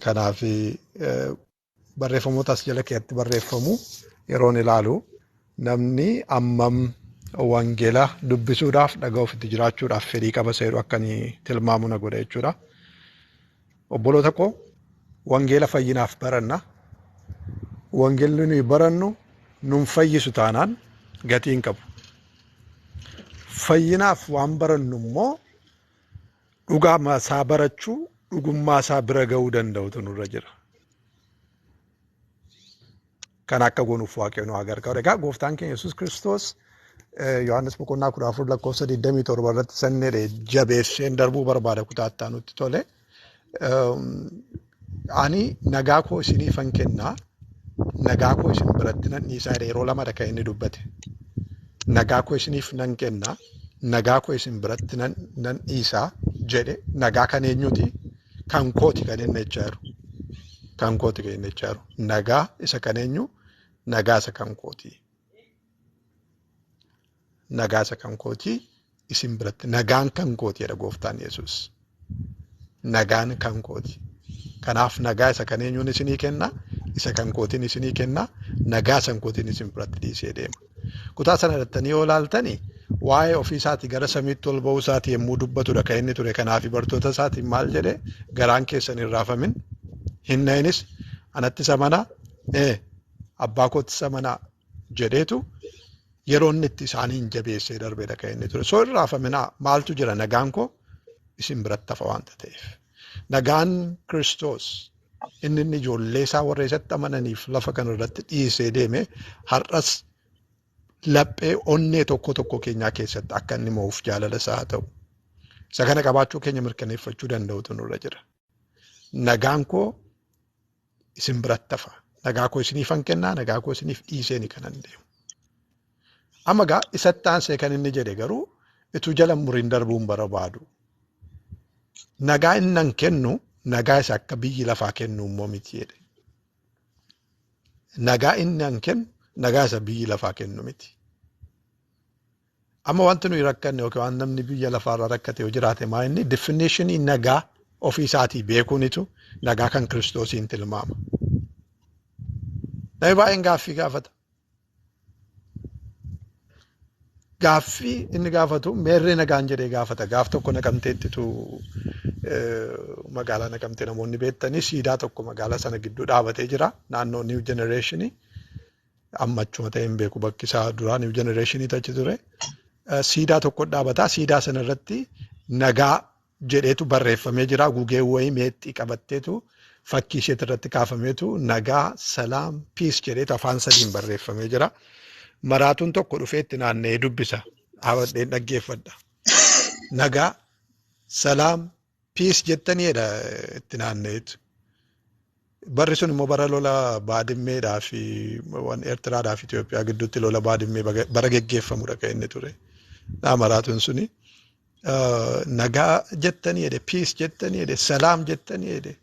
Kanaaf barreeffamootas jala keessatti barreeffamu yeroon ilaalu namni ammam wangeela dubbisuudhaaf dhaga'uuf itti jiraachuudhaaf fedhii qaba seeru akkanii tilmaamu na godha jechuudha. Obboloota koo wangeela fayyinaaf baranna. Wangeelli nuyi barannu nun fayyisu taanaan gatii hin qabu. Fayyinaaf waan barannu immoo dhugaa isaa barachuu dhugummaa isaa bira ga'uu danda'utu nurra jira. Kan akka goonuuf Waaqayyo nu haa gargaaru. Egaa gooftaan keenya Yesuus Kiristoos Yohaannis boqonnaa 14:27 irratti sannedhe jabeesseen darbuu barbaada kutaattaa nutti tole. Ani nagaa koo isiniifan kennaa nagaa koo isin biratti nan dhiisaa yeroo lamadha kan inni dubbate. Nagaa koo isiniif nan kennaa nagaa koo isin biratti nan dhiisaa jedhe. Nagaa kan eenyuti? Kan kooti kan inni jechaa jiru. Kan kooti kan inni jechaa jiru. Nagaa isa kan eenyu? Nagaa isa kan kooti. Nagaa isa kan kooti isin biratti. Nagaan kan kooti jedha gooftaan Yesuus. Nagaan kan kooti. Kanaaf nagaa isa kan eenyuun isinii kenna? Isa kan kootiin isinii kenna? Nagaa isa kan kootiin isin biratti dhiisee deema. Kutaa sana irratti yoo ilaaltani waa'ee ofii isaatii gara samiitti ol ba'uu isaatii yommuu dubbatudha kan inni ture. Kanaaf bartoota isaatiin maal jedhe? Garaan keessan hin raafamin hin na'inis anatti isa manaa abbaa kootti isa manaa jedheetu yeroo inni itti isaanii hin jabeessee darbeedha kan inni ture. Soo hin raafaminaa maaltu jira? Nagaan koo isin biratti hafa waanta ta'eef. Nagaan Kiristoos inni ijoollee isaa warra isatti amananiif lafa kana irratti dhiisee deeme har'as laphee onnee tokko keenyaa keessatti akka inni mo'uuf jaalala isaa haa ta'u. Isa kana qabaachuu keenya mirkaneeffachuu danda'utu nurra jira. Nagaan koo isin biratti hafa. Nagaa koo isiniifan kennaa nagaa koo isiniif dhiisee ni kanan deemu. Amma gaa isatti aansee kan inni jedhe garuu Itu jala muriin darbuun barbaadu. Nagaa innan kennu nagaa isa akka biyyi lafaa kennu immoo miti jedhe. Nagaa innan kennu nagaa isa biyyi lafaa kennu miti. Amma wanti nuyi rakkanne yookiin waan namni biyya lafaarraa rakkate yoo jiraate maa inni definitionii nagaa ofii isaatii beekuunitu nagaa kan Kiristoosiin tilmaama. Namni baay'een gaaffii gaafata. Gaaffii inni gaafatu meerree nagaan jedhee gaafata. Gaaf tokko Naqamteettitu magaalaa Naqamtee namoonni beektanii siidaa tokko magaalaa sana gidduu dhaabatee jira. Naannoo New Generationii amma achuma ta'e hin beeku bakki isaa duraa New Generationii achi ture. Siidaa tokko dhaabataa siidaa sana irratti nagaa jedheetu barreeffamee jira. Gugee wayii meexxii qabatteetu fakkii isheet irratti kaafameetu nagaa salaam piis jedheetu afaan sadiin barreeffamee jira. Maraatuun tokko dhufee itti naanna'ee dubbisa. Hawwadheen dhaggeeffadha. Nagaa salaam piis jettaniidha itti naanna'eetu. Barri sun immoo bara lola baadimmeedhaa fi waan Eertiraadhaa fi Itoophiyaa gidduutti lola baadimmee bara geggeeffamudha kan inni ture. Maraatuun suni nagaa jettanii jedhe piis jettanii jedhe salaam jettanii jedhe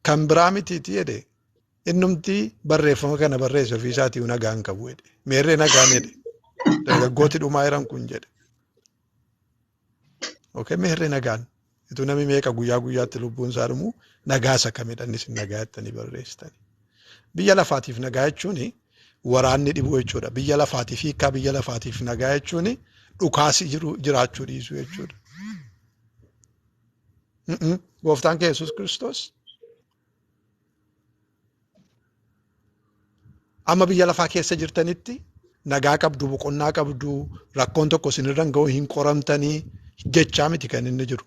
kan biraa mitiiti jedhe innumti barreeffama kana barreesse ofii isaatii nagaan qabu jedhe meerree nagaan jedhe dargaggooti dhumaa jiran kun jedhe. Okay, meerree nagaan itu namni meeqa guyyaa guyyaatti lubbuun isaa dhumu nagaa isa kamidha innis nagaa jettanii barreessitani. Biyya lafaatiif nagaa jechuun waraanni dhibu jechuudha. Biyya lafaatiif hiikaa biyya lafaatiif nagaa jechuun dhukaasi jiraachuu dhiisuu jechuudha. Gooftaan kee Yesuus Kiristoos amma biyya lafaa keessa jirtanitti nagaa qabdu, boqonnaa qabdu, rakkoon tokko isinirra hin ga'u hin qoramtanii jechaa miti kan inni jiru.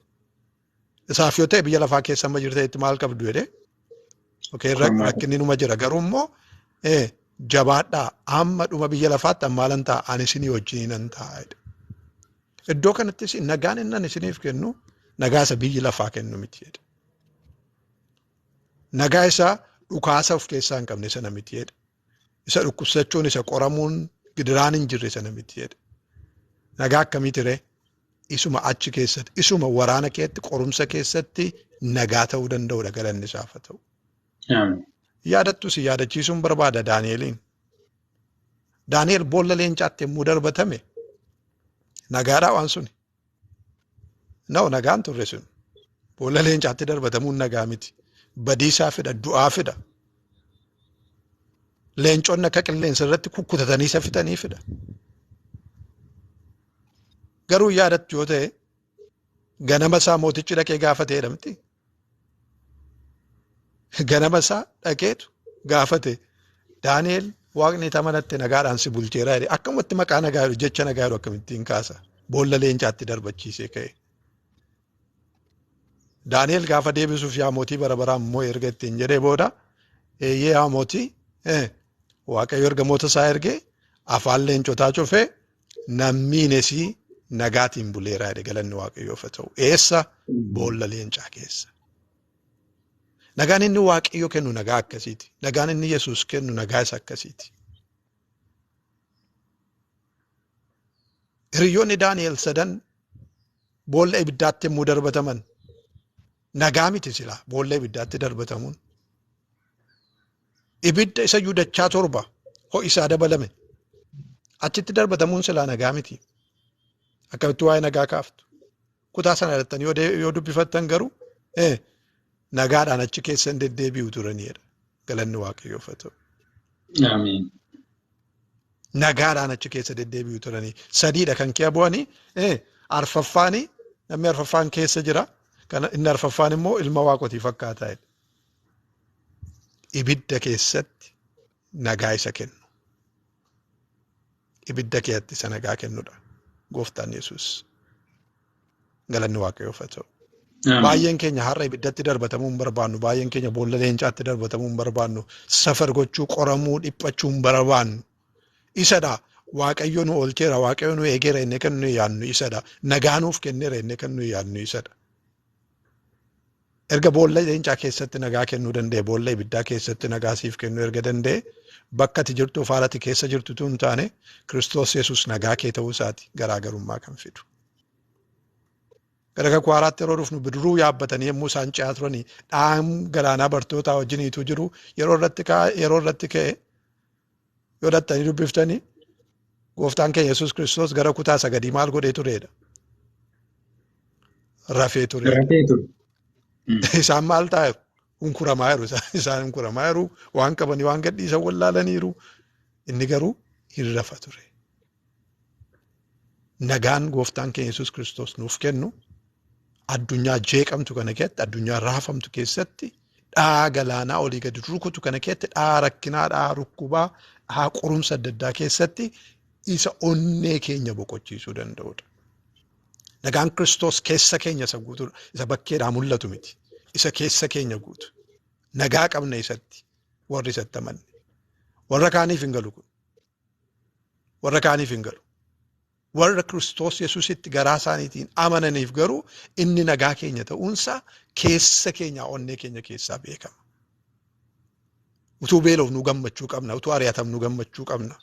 Isaaf yoo ta'e biyya lafaa keessa amma jirtanitti maal qabdu jedhee rakkinni numa jira garuu immoo jabaadhaa amma dhuma biyya lafaatti ammaalan ta'a ani isinii wajjin nan ta'a. Iddoo kanattis nagaan innan isiniif kennu nagaa isa biyyi lafaa kennu miti jedhe. Nagaa isaa dhukaasa of keessaa hin qabne sana miti jedhe. Isa dhukkubsachuun isa qoramuun gidiraan hin jirre sana miti jedhe. Nagaa akkamitti ree? Isuma achi keessatti isuma waraana keetti qorumsa keessatti nagaa ta'uu danda'udha galanni isaaf haa ta'u. Yaadattus yaadachiisuun barbaada Daani'eliin. Daani'el boolla leencaatti yommuu darbatame nagaadhaa waan suni. Nagaan turre sun. Boolla leencaatti darbatamuun nagaa miti. Badiisaa fida, du'aa fida. Leenconni akka qilleensa irratti kukkutatanii isa fixanii fida. Garuu yaadattu yoo ta'e ganama isaa mootichi dhaqee gaafateedha miti. Ganama isaa dhaqeetu gaafate Daani'el waaqni amanatte nagaadhaan si bulcheera jedhe akkamatti maqaa nagaa jedhu jecha nagaa jedhu akkamittiin kaasa boolla leencaatti darbachiisee ka'e. Daani'el gaafa deebisuuf yaa mootii bara baraan immoo erga ittiin jedhee booda eeyyee yaa mootii Waaqayyo ergamoota isaa ergee afaan leencotaa cufee nammiinesii nagaatiin buleera jedhe galanni Waaqayyoof haa ta'u. Eessa? Boolla leencaa keessa. Nagaan inni Waaqayyo kennu nagaa akkasiiti. Nagaan inni Yesuus kennu nagaa isa akkasiiti. Hiriyoonni Daani'el sadan boolla ibiddaatti yommuu darbataman nagaa miti silaa boolla ibiddaatti darbatamuun. Ibidda isa dachaa 7 ho'isaa dabalame achitti darbatamuun silaa nagaa miti. Akkamitti waa'ee nagaa kaaftu. Kutaa sana irratti yoo dubbifattan garuu nagaadhaan achi keessa hin deddeebi'u turaniidha. Galanni Waaqayyoof haa ta'u. Amiin. Nagaadhaan achi keessa deddeebi'u turanii. Sadiidha kan kee bu'anii arfaffaanii namni arfaffaan keessa jira. Inni arfaffaan immoo ilma waaqotii fakkaataa. Ibidda keessatti nagaa isa kennu. Ibidda keessatti isa nagaa kennudha. Gooftaan Yesuus. Galanni Waaqayyoof haa ta'u. Baay'een keenya har'a ibiddatti darbatamuu hin barbaannu. Baay'een keenya boolla leencaatti darbatamuu hin barbaannu. Safar gochuu, qoramuu, dhiphachuu hin barbaannu. Isadha. Waaqayyo nu oolcheera. Waaqayyo nu eegeera inni kan nuyi yaadnu isadha. Nagaa nuuf kenneera inni kan nuyi yaadnu isadha. Erga boolla leencaa keessatti nagaa kennuu danda'e, boolla ibiddaa keessatti nagaa siif kennuu erga danda'e, bakka ati jirtu faalati keessa jirtu tun taane Kiristoos Yesuus nagaa kee ta'uu isaati garaagarummaa kan fidu. Gara kakuu haaraatti yeroo dhufnu bidiruu yaabbatanii yommuu isaan ce'aa turanii dhaam galaanaa bartootaa wajjiniitu jiru yeroo irratti ka'e yoo dhattanii dubbiftanii gooftaan keenya Yesuus Kiristoos gara kutaa sagadii maal godhee turedha? Rafee ture. Isaan maal taa'e? Hunkuramaa jiru. Isaan hunkuramaa jiru waan qabanii waan gadhiisan wallaalaniiru. Inni garuu hin rafa ture. Nagaan gooftaan keenya Yesuus Kiristoos nuuf kennu addunyaa jeeqamtu kana keessatti addunyaa raafamtu keessatti dhaa galaanaa olii gadi rukutu kana keessatti dhaa rakkinaa dhaa rukkubaa dhaa qorumsa adda addaa keessatti isa onnee keenya boqochiisuu danda'udha. Nagaan Kiristoos keessa keenya isa guutuudha. Isa bakkeedhaa mul'atu miti. Isa keessa keenya guutu. Nagaa qabna isatti warri isatti amanne. Warra kaaniif hin galu kun. Warra kaaniif hin galu. Warra Kiristoos Yesuusitti garaa isaaniitiin amananiif garuu inni nagaa keenya ta'uunsaa keessa keenya onnee keenya keessaa beekama. Utuu beelofnuu gammachuu qabna. Utuu ari'atamnuu gammachuu qabna.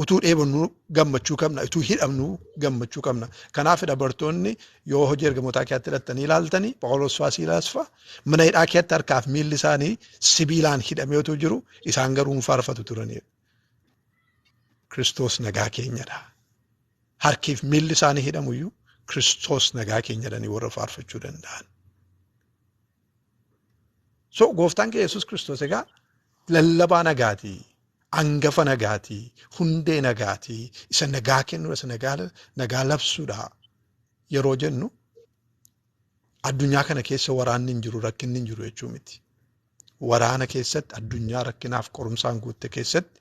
Utuu dheebonnuu gammachuu qabna. Utuu hidhamnuu gammachuu qabna. Kanaafidha bartoonni yoo hojii ergamootaa keessatti hidhattanii ilaaltanii Phaawulos fa'aa Siilaas fa'aa mana hidhaa keessatti harkaaf miilli isaanii sibiilaan hidhameetu jiru isaan garuu hin faarfatu turaniidha. Kiristoos nagaa keenyadha. Harkiif miilli isaanii hidhamuyyuu Kiristoos nagaa keenyadhanii warra faarfachuu danda'an. So gooftaan keenya Yesuus Kiristoos egaa lallabaa nagaatii, hangafa nagaatii, hundee nagaatii, isa nagaa kennu, isa nagaa labsuudha yeroo jennu addunyaa kana keessa waraanni hin jiru, rakkinni hin jiru jechuu miti. Waraana keessatti addunyaa rakkinaaf qorumsaan guutte keessatti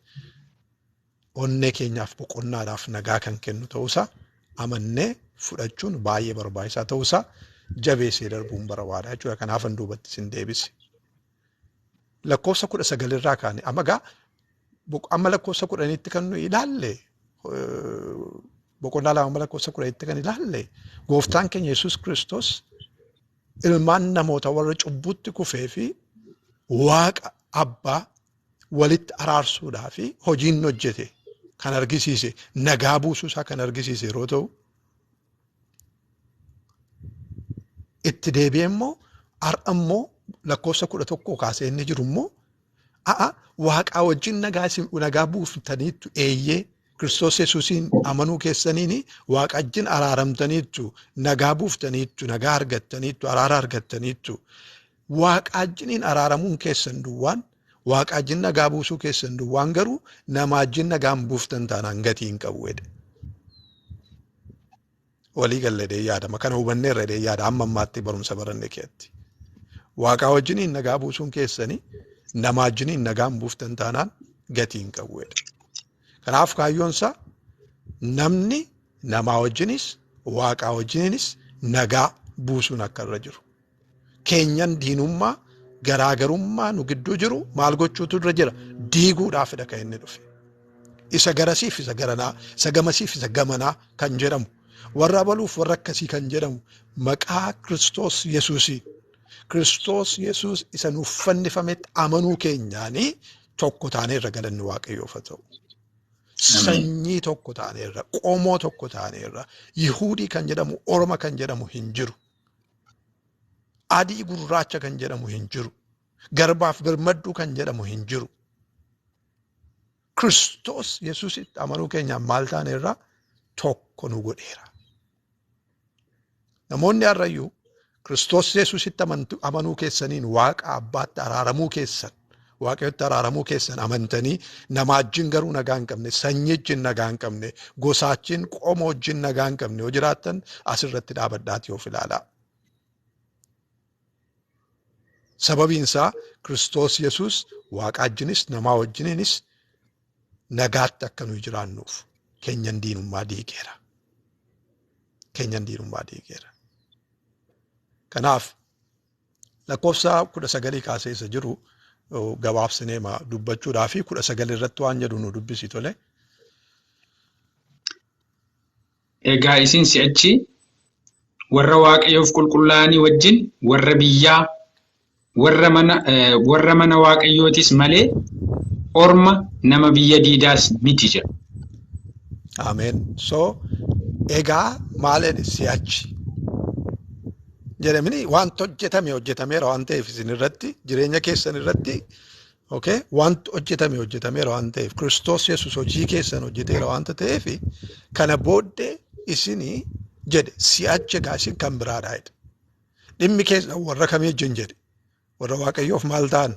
onnee keenyaaf boqonnaadhaaf nagaa kan kennu ta'uusaa amannee fudhachuun baay'ee barbaachisaa ta'uusaa jabeessee darbuun barbaadaa jechuudha. Kanaaf an duubatti sin deebise. Lakkoofsa 19 irraa kaane amma lakkoofsa 10tti kan nu ilaalle boqonnaa lama lakkoofsa 10tti kan ilaalle gooftaan keenya Yesuus Kiristoos ilmaan namoota warra cubbuutti kufee fi Waaqa Abbaa walitti araarsuudhaa fi hojiin hojjete kan argisiise nagaa buusuusaa kan argisiise yeroo ta'u itti deebi'ee immoo har'a immoo lakkoofsa 11 kaasee inni jiru immoo Waaqaa wajjin nagaa buuftaniittu eeyyee Kiristoos Yesuusiin amanuu keessaniin Waaqa wajjin araaramtaniittu nagaa buuftaniittu nagaa argattaniittu araara argattaniittu Waaqa wajjiniin araaramuun keessan duwwaan Waaqa wajjin nagaa buusuu keessan duwwaan garuu nama wajjin nagaan buuftan taanaan gatii hin qabu jedhe. Walii gallee yaadama kana hubanneerra yaada amma ammaatti barumsa baranne keessatti. Waaqa wajjiniin nagaa buusuun keessanii nama wajjiniin nagaan buuftan taanaan gatii hin qabu jedhe. Kanaaf kaayyoonsaa namni namaa wajjinis Waaqa wajjiniinis nagaa buusuun akka irra jiru. Keenyan diinummaa garaagarummaa nu gidduu jiru maal gochuutu irra jira diiguudhaafidha kan inni dhufe. Isa garasiif isa garanaa, isa gamasiif isa gamanaa kan jedhamu, warra abaluuf warra akkasii kan jedhamu maqaa Kiristoos Yesuusiin. Kiristoos Yesuus isa nuuf fannifametti amanuu keenyaanii tokko taaneerra galanni Waaqayyoof haa ta'u. Sanyii tokko taaneerra, qomoo tokko taaneerra, Yihuudii kan jedhamu, Orma kan jedhamu hin jiru. Adii gurraacha kan jedhamu hin jiru. Garbaaf birmadduu kan jedhamu hin jiru. Kiristoos Yesuusitti amanuu keenyaan maal taaneerraa tokko nu godheera. Namoonni har'ayyuu Kiristoos Yesuusitti amanuu keessaniin Waaqa Abbaatti araaramuu keessan, Waaqayyotti araaramuu keessan amantanii namaa wajjin garuu nagaa hin qabne, sanyii wajjin nagaa hin qabne, gosaa wajjin, qomoo wajjin nagaa hin qabne yoo jiraattan asirratti dhaabadhaati of ilaalaa. Sababiin isaa Kiristoos Yesuus Waaqa wajjinis namaa wajjiniinis nagaatti akka nuyi jiraannuuf keenyan diinummaa diigeera. Keenyan diinummaa diigeera. Kanaaf lakkoofsa 19 kaasee isa jiru gabaabsinee dubbachuudhaa fi 19 irratti waan jedhu nu dubbisi tole. Egaa isin si'achi warra Waaqayyoof qulqullaa'anii wajjin warra biyyaa warra mana Waaqayyootis malee orma nama biyya diidaas miti jedha. Ameen. So egaa maaleen si'achi jedhamini wanti hojjetameera waan ta'eef isin irratti jireenya keessan irratti okay wanti hojjetameera waan ta'eef Kiristoos Yesuus hojii keessan hojjeteera waan ta'eef kana booddee isini jedhe si'achi gaasin kan biraadha jedhe dhimmi keessan warra kamii wajjin jedhe warra Waaqayyoof maal ta'an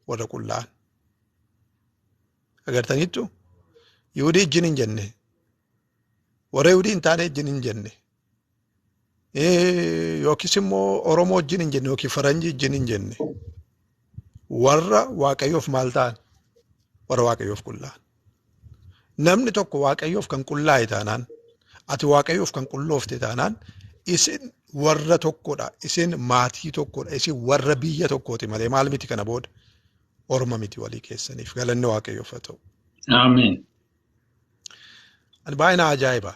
warra qullaan agartaniittu Yihuudii wajjin hin jenne warra Yihuudii hin taane wajjin hin jenne yookiis immoo Oromoo wajjin hin jenne yookiin Faranjii wajjin hin jenne warra Waaqayyoof maal ta'an warra Waaqayyoof qullaan namni tokko Waaqayyoof kan qullaa'e taanaan ati Waaqayyoof kan qulloofte taanaan isin warra tokkodha isin maatii tokkodha isin warra biyya tokkooti malee maal miti kana booda orma miti walii keessaniif galanni Waaqayyoof haa ta'u. Ameen. Ani baay'ina ajaa'iba.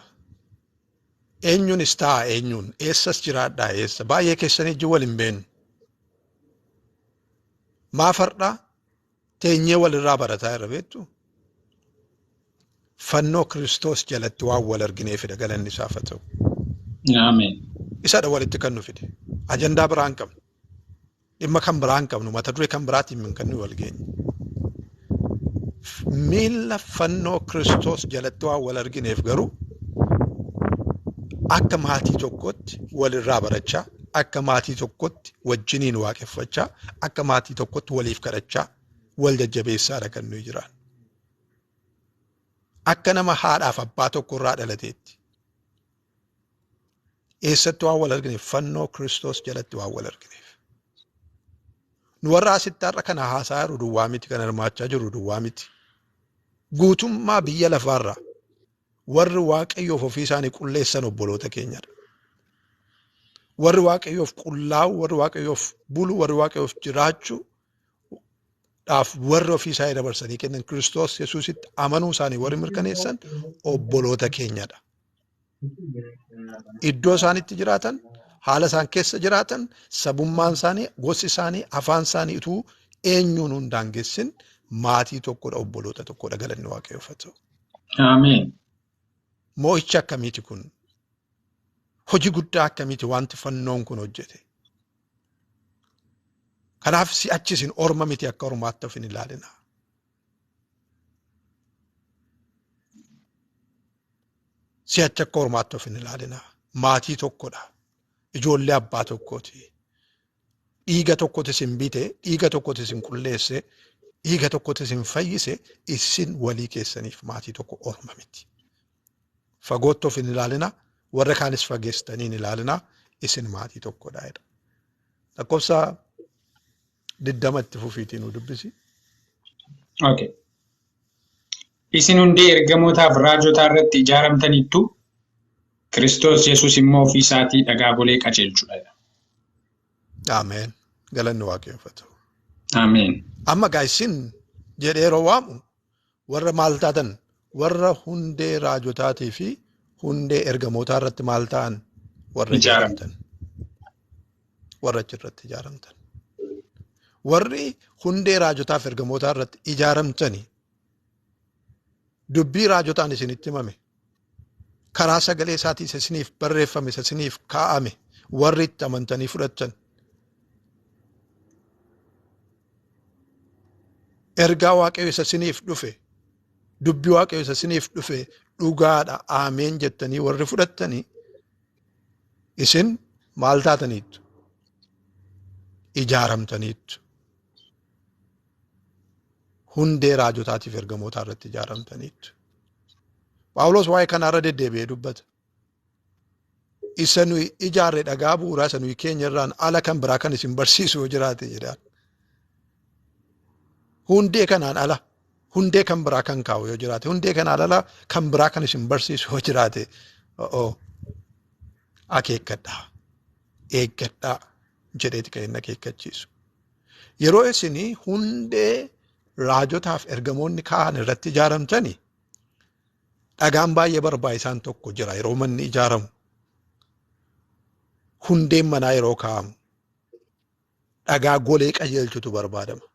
Eenyuunis ta'a eenyuun eessas jiraadhaa eessa baay'ee keessanii ijji wal hin beenu. Maafardhaa teenyee walirraa barataa irra beektu fannoo Kiristoos jalatti waan wal argineefidha galanni isaaf haa ta'u. Ameen. Isadha walitti kan nu fide ajandaa biraa hin qabnu dhimma kan biraa hin qabnu mata duree kan biraatiin kan nu wal geenye. Miila fannoo Kiristoos jalatti waan wal argineef garuu akka maatii tokkotti walirraa barachaa akka maatii tokkotti wajjiniin waaqeffachaa akka maatii tokkotti waliif kadhachaa wal jajjabeessaadha kan nuyi jiraan. Akka nama haadhaaf abbaa tokko irraa dhalateetti. Eessatti waan wal argineef fannoo Kiristoos jalatti waan wal argineef. Nu warra asitti har'a kana haasaa jiru duwwaa miti kan hirmaachaa jiru duwwaa miti. Guutummaa biyya lafaarraa warri Waaqayyoof ofii isaanii qulleessan obboloota keenyadha. Warri Waaqayyoof qullaa'u, warri Waaqayyoof bulu, warri Waaqayyoof jiraachuu dhaaf warri ofii isaanii dabarsanii kennan Kiristoos Yesuusitti amanuu isaanii warri mirkaneessan obboloota keenyadha. Iddoo isaanitti jiraatan, haala isaan keessa jiraatan, sabummaan isaanii, gosi isaanii, afaan isaanii utuu eenyuun hundaan geessin maatii tokkodha obboloota tokkodha galanni Waaqayyoof haa ta'u. Ameen. Moo'ichi akkamiiti kun? Hojii guddaa akkamiiti wanti fannoon kun hojjete? Kanaaf si'achi isin orma miti akka ormaatti of hin ilaalina. Si'achi akka ormaatti of hin ilaalina. Maatii tokkodha. Ijoollee abbaa tokkooti. Dhiiga tokkotti isin bite, dhiiga tokkotti isin qulleesse, dhiiga tokkotti isin fayyise isin walii keessaniif maatii tokko orma miti. Fagootti of hin ilaalina. Warra kaanis fageessitanii hin ilaalina. Isin maatii tokkodha jedha. Lakkoofsa 20 fufiitiin nu dubbisi. Okay. Isin hundi ergamootaaf raajotaa irratti ijaaramtaniittu Kiristoos Yesuus immoo ofii isaatii dhagaa golee qajeelchudha. Ameen. Galanni Waaqayyoof haa ta'u. Ameen. Amma gaa isin jedhee yeroo waamu warra maal taatan warra hundee raajotaatii fi hundee ergamootaa irratti maal ta'an warra ijaaramtan. Warra achirratti ijaaramtan. Warri hundee raajotaaf ergamootaa irratti ijaaramtani dubbii raajotaan isinitti himame karaa sagalee isaatii isiniif barreeffame isiniif kaa'ame warri itti amantanii fudhattan ergaa Waaqayyo isiniif dhufe dubbii Waaqayyo isiniif dhufe dhugaadha ameen jettanii warri fudhattanii isin maal taataniittu ijaaramtaniittu hundee raajotaatiif ergamootaa irratti ijaaramtaniittu. Phaawulos waa'ee kanarra deddeebi'ee dubbata. Isa nuyi ijaarre dhagaa bu'uuraa isa nuyi keenya irraan ala kan biraa kan isin barsiisu yoo jiraate jedhaan. Hundee kanaan ala hundee kan biraa kan kaa'u yoo jiraate hundee kanaan ala kan biraa kan isin barsiisu yoo jiraate akeekkadhaa eeggadhaa jedheeti kan inni akeekkachiisu. Yeroo isinii hundee raajotaaf ergamoonni kaa'an irratti ijaaramtanii dhagaan baay'ee barbaachisaan tokko jira yeroo manni ijaaramu. Hundeen manaa yeroo kaa'amu dhagaa golee qajeelchutu barbaadama.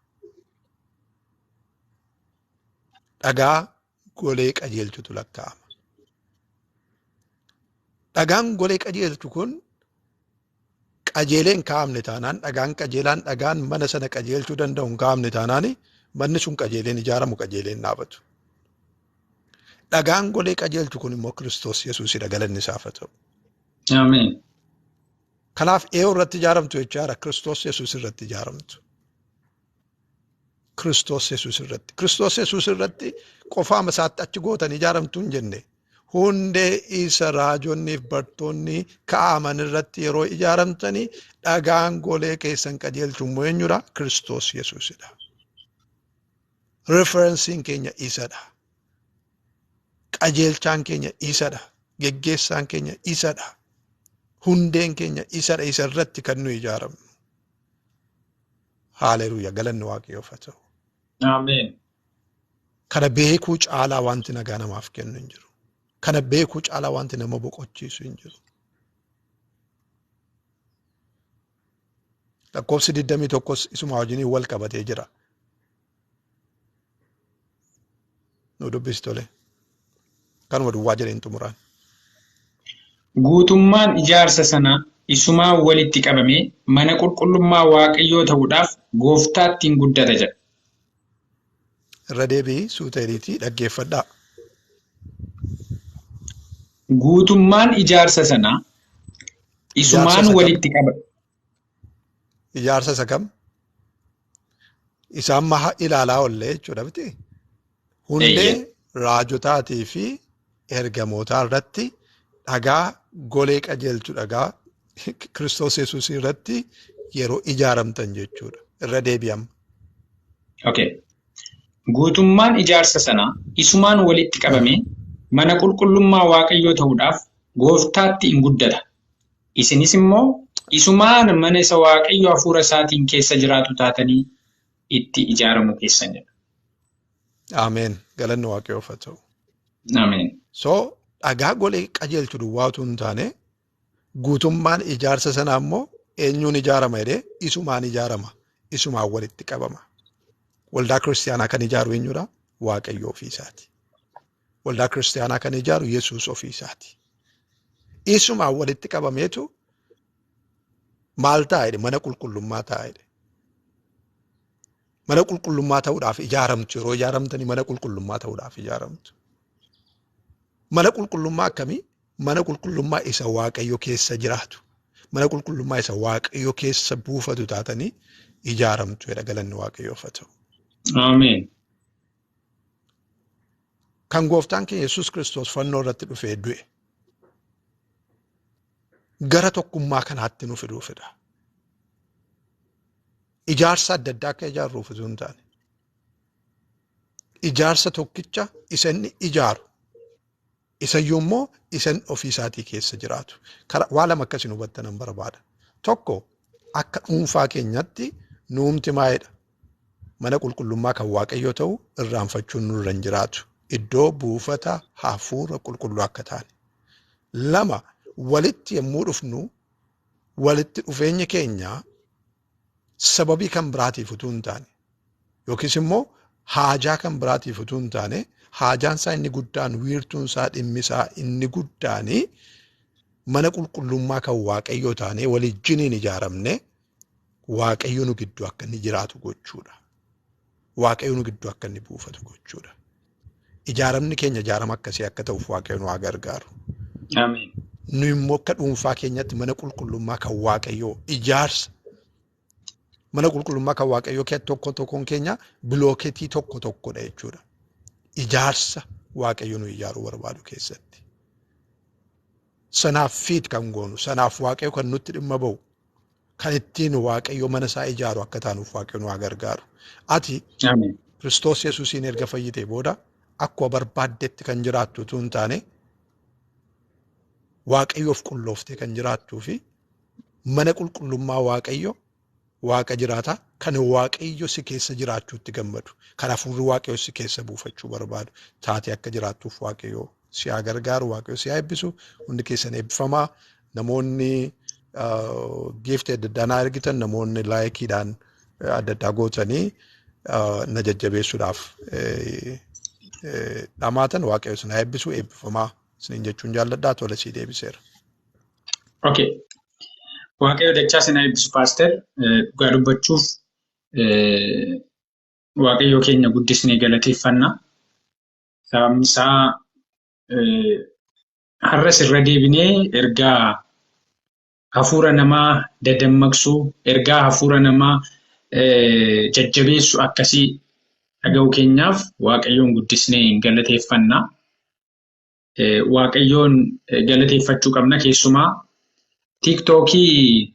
Dhagaa golee qajeelchutu lakkaa'ama. Dhagaan golee qajeelchu kun qajeeleen kaa'amne taanaan dhagaan qajeelaan dhagaan mana sana qajeelchuu danda'u hin kaa'amne taanaani manni sun qajeeleen ijaaramu qajeeleen dhaabatu. Dhagaan golee qajeelchu kun immoo Kiristoos Yesuusidha galanni isaaf haa ta'u. Ameen. Kanaaf eeyoo irratti ijaaramtu jechaadha Kiristoos Yesuus irratti ijaaramtu. Kiristoos Yesuus irratti. Kiristoos Yesuus irratti qofaama isaatti achi gootan ijaaramtu hin jenne. Hundee isa raajonni fi bartoonni kaa'aman irratti yeroo ijaaramtanii dhagaan golee keessan qajeelchu immoo eenyudha? Kiristoos Yesuusidha. Referensiin keenya isadha. Qajeelchaan keenya isadha. Geggeessaan keenya isadha. Hundeen keenya isadha. Isa irratti kan nu ijaaramnu. Haaleluuyaa galanni Waaqayyoof haa ta'u. Ameen. Kana beekuu caalaa wanti nagaa namaaf kennu hin jiru. Kana beekuu caalaa wanti nama boqochiisu hin jiru. Lakkoofsi 21 isuma wajjin wal qabatee jira. Nu dubbisi tole. Kanuma duwwaa jedheen xumuraan. Guutummaan ijaarsa sanaa isumaan walitti qabamee mana qulqullummaa Waaqayyoo ta'uudhaaf Gooftaatti hin guddata jedha. Irra deebi'i suuteeriitii dhaggeeffadhaa. Guutummaan ijaarsa sanaa isumaan walitti qabame. Ijaarsa isa kam? Isaan maha ilaalaa ollee jechuudha biti. Hundee raajotaatii fi ergamootaa irratti dhagaa golee qajeelchu dhagaa Kiristoos Yesuus irratti yeroo ijaaramtan jechuudha. Irra deebi'ama. Okay. Guutummaan ijaarsa sanaa isumaan walitti qabamee mana qulqullummaa Waaqayyoo ta'uudhaaf Gooftaatti hin guddata. Isinis immoo isumaan mana isa Waaqayyo hafuura isaatiin keessa jiraatu taatanii itti ijaaramu keessan jedha. Ameen. Galanni Waaqayyoof haa ta'u. Ameen. So dhagaa golee qajeelchu duwwaa utuu hin taane guutummaan ijaarsa sanaa immoo eenyuun ijaarama jedhee isumaan ijaarama. Isumaan walitti qabama. Waldaa kiristaanaa kan ijaaru eenyudha? Waaqayyo ofii isaati. Waldaa kiristaanaa kan ijaaru Yesuus ofii isaati. Isumaan walitti qabameetu maal ta'a jedhe? Mana qulqullummaa ta'a jedhe. Mana qulqullummaa ta'uudhaaf ijaaramtu. Yeroo ijaaramtanii mana qulqullummaa ta'uudhaaf ijaaramtu. Mana qulqullummaa akkamii? Mana qulqullummaa isa Waaqayyo keessa jiraatu. Mana qulqullummaa isa Waaqayyo keessa buufatu taatanii ijaaramtu jedha galanni Waaqayyoof haa ta'u. Ameen. Kan Gooftaan keenya Yesuus Kiristoos fannoo irratti dhufee du'e gara tokkummaa kanaatti nu fiduufidha. Ijaarsa adda addaa akka ijaarruuf osoo hin taane ijaarsa tokkicha isa inni ijaaru isayyuu immoo isan ofii isaatii keessa jiraatu. Waa lama akkasiin hubattanan barbaada. Tokko akka dhuunfaa keenyatti nuumti maayedha. Mana qulqullummaa kan Waaqayyo ta'u irraanfachuun nurra hin jiraatu. Iddoo buufata hafuura qulqulluu akka taane. Lama walitti yommuu dhufnu walitti dhufeenyi keenya sababii kan biraatiif utuu hin taane yookiis immoo haajaa kan biraatiif utuu hin taane haajaan isaa inni guddaan wiirtuun isaa dhimmi isaa inni guddaanii mana qulqullummaa kan Waaqayyo taanee walijjiniin ijaaramne Waaqayyo nu gidduu akka inni jiraatu gochuudha. Waaqayyo nu gidduu akka inni buufatu gochuudha. Ijaaramni keenya ijaarama akkasii akka ta'uuf Waaqayyo nu haa gargaaru. Ameen. Nu immoo akka dhuunfaa keenyatti mana qulqullummaa kan Waaqayyoo ijaarsa. Mana qulqullummaa kan Waaqayyoo tokkoon keenya bilooketii tokkodha jechuudha. Ijaarsa Waaqayyo nu ijaaruu barbaadu keessatti. Sanaaf fiit kan goonu, sanaaf Waaqayyo kan nutti dhimma ba'u, kan ittiin Waaqayyo mana isaa ijaaru akka taanuuf Waaqayyo nu haa gargaaru. Ati Kiristoos Yesuusiin erga fayyitee booda akkuma barbaaddetti kan jiraattu utuu hin taane Waaqayyoof qullooftee kan jiraattuu fi mana qulqullummaa Waaqayyo Waaqa jiraata kan Waaqayyo si keessa jiraachuutti gammadu. Kan hafuurri Waaqayyo si keessa buufachuu barbaadu. Taatee akka jiraattuuf Waaqayyo si haa gargaaru, Waaqayyo si haa eebbisu. Hundi keessan eebbifamaa. Namoonni giiftii adda addaa naa ergitan, namoonni laayikiidhaan adda addaa gootanii na jajjabeessuudhaaf dhamaatan Waaqayyo si haa eebbisu, eebbifamaa isiniin jechuun jaalladhaa. Tola sii deebiseera. Okay. Waaqayyo dachaa sinaa eebbisu paaster dhugaa dubbachuuf Waaqayyo keenya guddisnee galateeffanna. Sababni isaa har'as irra deebinee ergaa hafuura namaa dadammaqsuu, ergaa hafuura namaa jajjabeessu akkasii dhaga'uu keenyaaf Waaqayyoon guddisnee galateeffanna. Waaqayyoon galateeffachuu qabna. Keessumaa TikTokii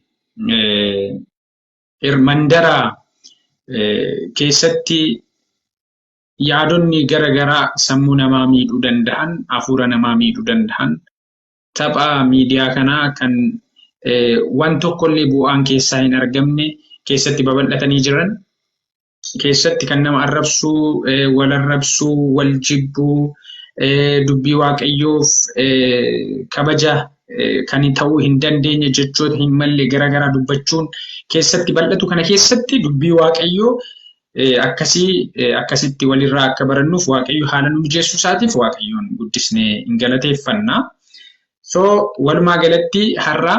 mandara keessatti yaadonni garagaraa sammuu namaa miidhuu danda'an, hafuura namaa miidhuu danda'an, tapha miidiyaa kanaa kan waan tokkollee bu'aan keessaa hin argamne keessatti babal'atanii jiran, keessatti kan nama arrabsuu, wal arrabsuu, wal jibbuu, dubbii Waaqayyoof kabaja kan ta'uu hin dandeenye jechoota hin malle garagaraa dubbachuun keessatti bal'atu. Kana keessatti dubbii Waaqayyoo akkasitti walirraa akka barannuuf Waaqayyo haala nu mijeessuu isaatiif Waaqayyoon guddisnee galateeffanna. So walumaa galatti har'a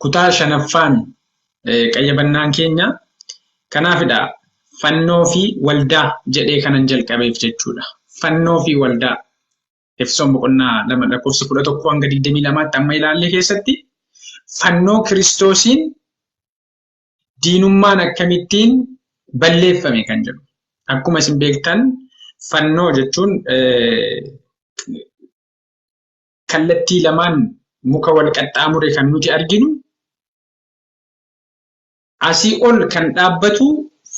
kutaa 5ffaan qayyabannaan keenya kanaafidha. Fannoo fi waldaa jedhee kanan jalqabeef jechuudha. Fannoo fi waldaa. Efesoon boqonnaa 2:11-22 amma ilaalle keessatti fannoo Kiristoosiin diinummaan akkamittiin balleeffame kan jedhu. Akkuma isin beektan fannoo jechuun kallattii lamaan muka wal qaxxaamure kan nuti arginu. Asii ol kan dhaabbatu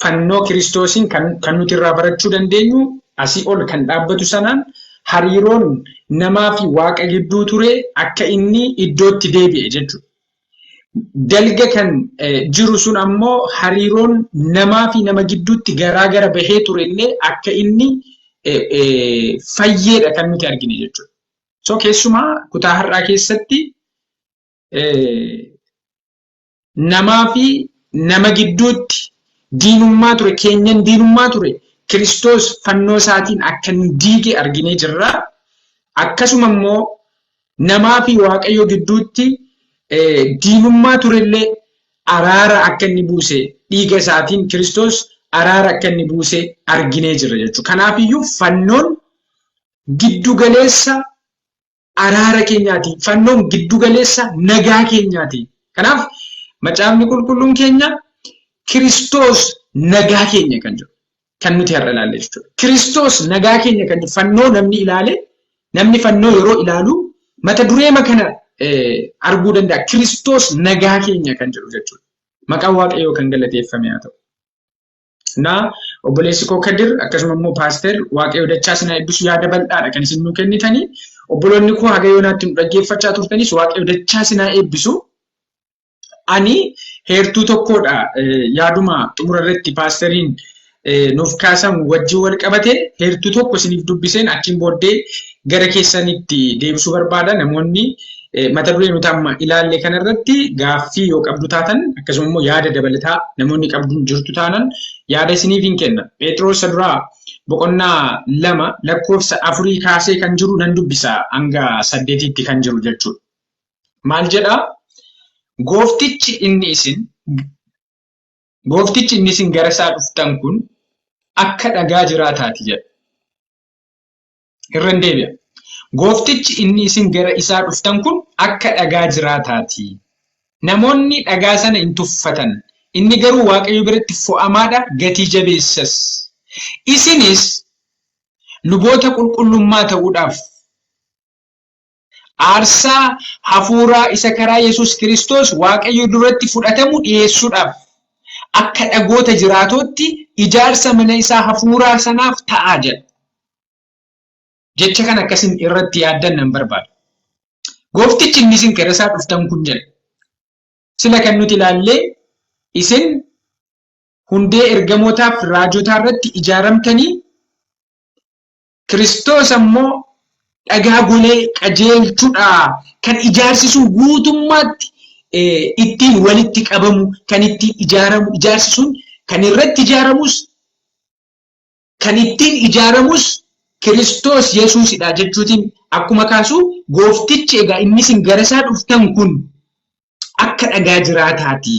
fannoo Kiristoosiin kan nuti irraa barachuu dandeenyu, asii ol kan dhaabbatu sanaan hariiroon namaa fi Waaqa gidduu ture akka inni iddootti deebi'e jechuudha. Dalga kan jiru sun ammoo hariiroon namaa fi nama gidduutti garaagara bahee ture illee akka inni fayyeedha kan nuti argine jechuudha. So keessumaa kutaa har'aa keessatti namaa fi nama gidduutti diinummaa ture, keenyan diinummaa ture, Kiristoos fannoo isaatiin akka inni diige arginee jirra. Akkasuma immoo namaa fi Waaqayyo gidduutti diinummaa turellee araara akka inni buuse, dhiiga isaatiin Kiristoos araara akka inni buuse arginee jirra jechuudha. Kanaafiyyuu fannoon giddugaleessa araara keenyaati. Fannoon giddugaleessa nagaa keenyaati. Kanaaf macaafni qulqulluun keenya Kiristoos nagaa keenya kan jedhu kan nuti har'a ilaalle jechuudha. Kiristoos nagaa keenya kan jedhu fannoo namni fannoo yeroo ilaalu mata duree kana arguu danda'a. Kiristoos nagaa keenya kan jedhu jechuudha. Maqaan Waaqayyoo kan galateeffame haa ta'u. Obboleessi koo Kadir akkasuma immoo paaster Waaqayyo dachaa sinaa eebbisu yaada bal'aadha kan isin nuu kennitanii. Obboloonni koo haga yoonaatti nu dhaggeeffachaa turtanis Waaqayyo dachaa sinaa eebbisu. Ani heertuu tokkodha yaaduma xumura irratti paasteriin nuuf kaasamu wajjin wal qabate heertuu tokko isiniif dubbiseen achiin booddee gara keessanitti deebisuu barbaada. Namoonni mata duree nuti amma ilaalle kanarratti gaaffii yoo qabdu taatan akkasuma immoo yaada dabalataa namoonni qabdu jirtu taanan yaada isiniif hin kenna. Phexros duraa boqonnaa 2:4 kaasee kan jiru nan dubbisa hanga 8tti kan jiru jechuudha. Maal jedhaa? Gooftichi inni isin gara isaa dhuftan kun akka dhagaa jiraataati jedha. Irran deebi'a. Gooftichi inni isin gara isaa dhuftan kun akka dhagaa jiraataati. Namoonni dhagaa sana hin tuffatan. Inni garuu Waaqayyo biratti fo'amaadha, gatii jabeessas. Isinis luboota qulqullummaa ta'uudhaaf aarsaa hafuuraa isa karaa Yesuus Kiristoos Waaqayyo duratti fudhatamu dhiyeessuudhaaf akka dhagoota jiraatootti ijaarsa mana isaa hafuuraa sanaaf ta'aa jedha. Jecha kan akkasin irratti yaaddan nan barbaada. Gooftichi inni isin gara isaa dhuftan kun jedha. Sila kan nuti ilaallee isin hundee ergamootaaf raajotaa irratti ijaaramtanii Kiristoos ammoo dhagaa golee qajeelchuudha kan ijaarsisu guutummaatti ittiin walitti qabamu, kan ittiin ijaaramu, ijaarsi sun kan irratti ijaaramus, kan ittiin ijaaramus Kiristoos Yesuusidha jechuutiin akkuma kaasu gooftichi egaa inni isin gara isaa dhuftan kun akka dhagaa jiraataati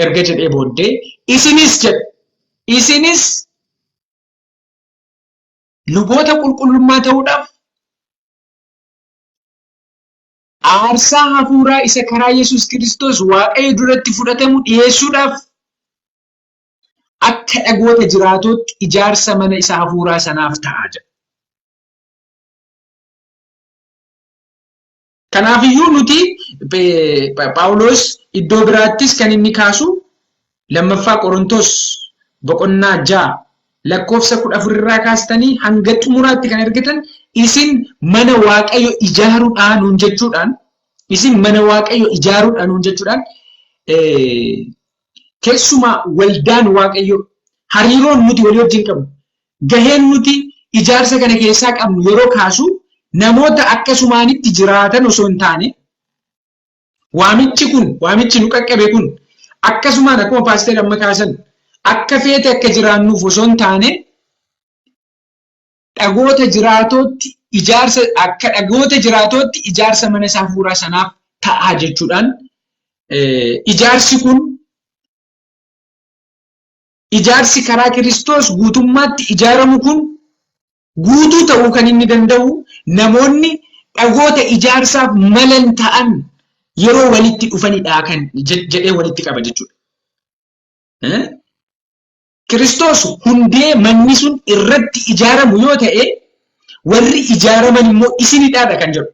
erga jedhee booddee isinis luboota qulqullummaa ta'uudhaaf aarsaa hafuuraa isa karaa Yesuus Kiristoos Waaqayyo duratti fudhatamu dhiyeessuudhaaf akka dhagoota jiraatootti ijaarsa mana isa hafuuraa sanaaf ta'aa jira. Kanaafiyyuu nuti Phaawulos iddoo biraattis kan inni kaasu lammaffaa Qorontos boqonnaa 6 lakkoofsa 14 irraa kaastanii hanga xumuraatti kan argitan isin mana Waaqayyo ijaaruudhaan nuun jechuudhaan keessumaa waldaan Waaqayyo hariiroon nuti walii wajjin qabnu gaheen nuti ijaarsa kana keessaa qabnu yeroo kaasu namoota akkasumaanitti jiraatan osoo hin taane waamichi nu qaqqabe kun akkasumaan akkuma paaster amma kaasan akka feete akka jiraannuuf osoo hin taane dhagoota jiraatootti ijaarsa mana isaa hafuuraa sanaaf ta'aa jechuudhaan ijaarsi karaa Kiristoos guutummaatti ijaaramu kun guutuu ta'uu kan inni danda'u namoonni dhagoota ijaarsaaf malan ta'an yeroo walitti dhufanidha kan jedhee walitti qaba jechuudha. Kiristoos hundee manni sun irratti ijaaramu yoo ta'e warri ijaaraman immoo isinidha kan jedhu.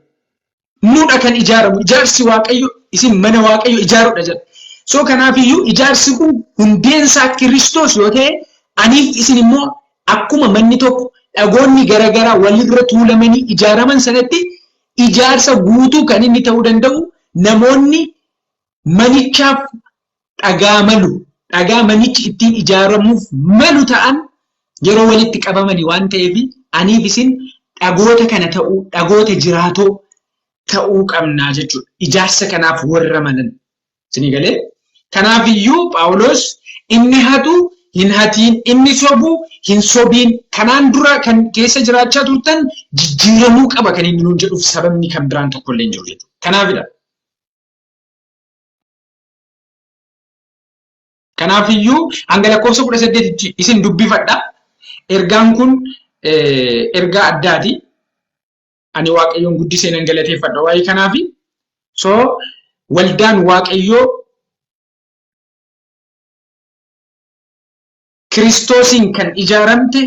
Nudha kan ijaaramu ijaarsi Waaqayyo isin mana Waaqayyo ijaaruudha jedha. So kanaafiyyuu ijaarsi kun hundeensaa Kiristoos yoo ta'e aniif isin immoo akkuma manni tokko dhagoonni garaagaraa walirra tuulamanii ijaaraman sanatti ijaarsa guutuu kan inni ta'uu danda'u namoonni manichaaf dhagaa manichi ittiin ijaaramuuf malu ta'an yeroo walitti qabamanii waan ta'eef aniif isin dhagoota kana dhagoota jiraatoo ta'uu qabnaa jechuudha. Ijaarsa kanaaf warra malan. Isinii galee? Kanaafiyyuu Phaawulos inni hatu hin hatiin, inni sobu hin sobiin, kanaan dura kan keessa jiraachaa turtan jijjiiramuu qaba kan inni nuun jedhuuf sababni kan biraan tokkollee hin jiru jechuudha. Kanaafidha. Kanaafiyyuu hanga lakkoofsa 18 isin dubbifadha. Ergaan kun ergaa addaati. Ani Waaqayyoon guddisee nan galateeffadha waa'ee kanaafi. So waldaan Waaqayyoo Kiristoosiin kan ijaaramte,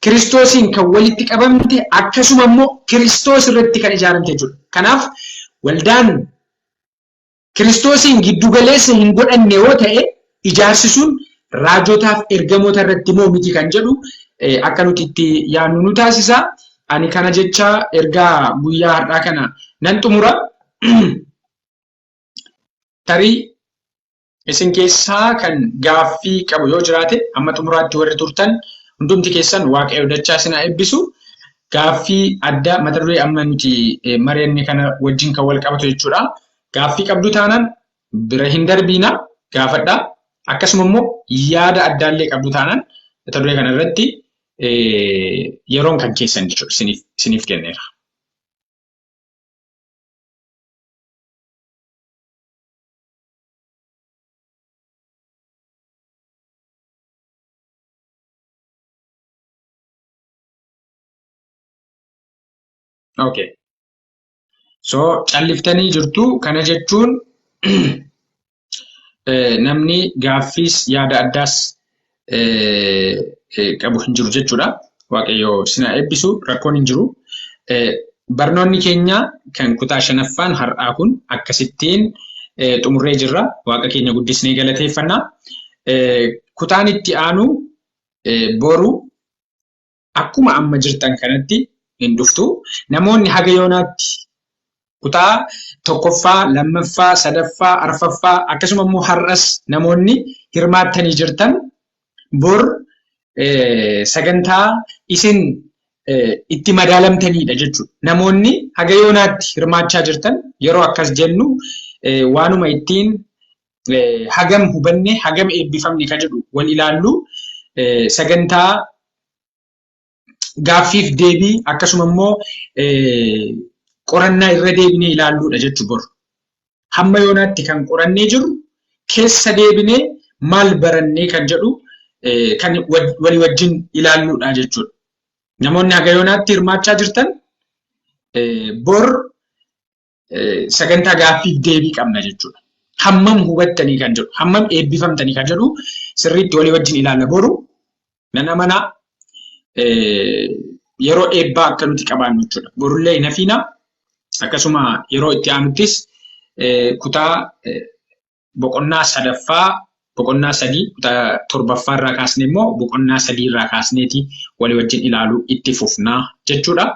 Kiristoosiin kan walitti qabamte, akkasuma immoo Kiristoos irratti kan ijaaramte jechuudha. Kanaaf waldaan Kiristoosiin giddugaleessa hin godhanne yoo ta'e ijaarsi sun raajotaaf ergamoota irratti moo miti kan jedhu akka nuti itti yaadnu nu taasisa. Ani kana jecha ergaa guyyaa har'aa kana nan xumura. Tarii isin keessaa kan gaaffii qabu yoo jiraate amma xumuraatti warri turtan hundumti keessan Waaqayyo dachaa isin haa eebbisu. Gaaffii adda mata duree amma nuti mareenni kana wajjin kan wal qabatu jechuudha. Gaaffii qabdu taanaan bira hin darbiina gaafadha. Akkasuma immoo yaada addaallee qabdu taanaan mata duree kana irratti yeroon kan keessan jechuudha isiniif kenneera. Okay. So calliftanii jirtu kana jechuun namni gaaffiis yaada addaas qabu hin jiru jechuudha. Waaqayyo isin haa eebbisu, rakkoon hin jiru. Barnoonni keenya kan kutaa 5ffaan har'aa kun akkasittiin xumurree jirra. Waaqa keenya guddisnee galateeffannaa. Kutaan itti aanu boru akkuma amma jirtan kanatti hin dhuftu. Namoonni haga yoonaatti kutaa 1ffaa, 2ffaa, 3ffaa, 4ffaa akkasuma immoo har'as namoonni hirmaattanii jirtan bor sagantaa isin itti madaalamtanidha jechuudha. Namoonni haga yoonaatti hirmaachaa jirtan yeroo akkas jennu waanuma ittiin hagam hubanne hagam eebbifamne kan jedhu wal ilaallu sagantaa gaaffiif deebii akkasuma immoo qorannaa irra deebinee ilaalluudha jechuudha bor. Hamma yoonaatti kan qorannee jiru keessa deebinee maal barannee kan jedhu kan walii wajjin ilaalluudha jechuudha. Namoonni haga yoonaatti hirmaachaa jirtan bor sagantaa gaaffiif deebii qabna jechuudha. Hammam hubattanii kan jedhu, hammam eebbifamtanii kan jedhu sirriitti walii wajjin ilaalla boru. Nana mana yeroo eebbaa akka nuti qabaannu jechuudha. Borullee hin hafiina. Akkasuma yeroo itti aanuttis kutaa boqonnaa sadaffaa, boqonnaa sadii, kutaa torbaffaa irraa kaasnee immoo boqonnaa sadii irraa kaasneeti walii wajjin ilaaluu itti fufnaa jechuudha.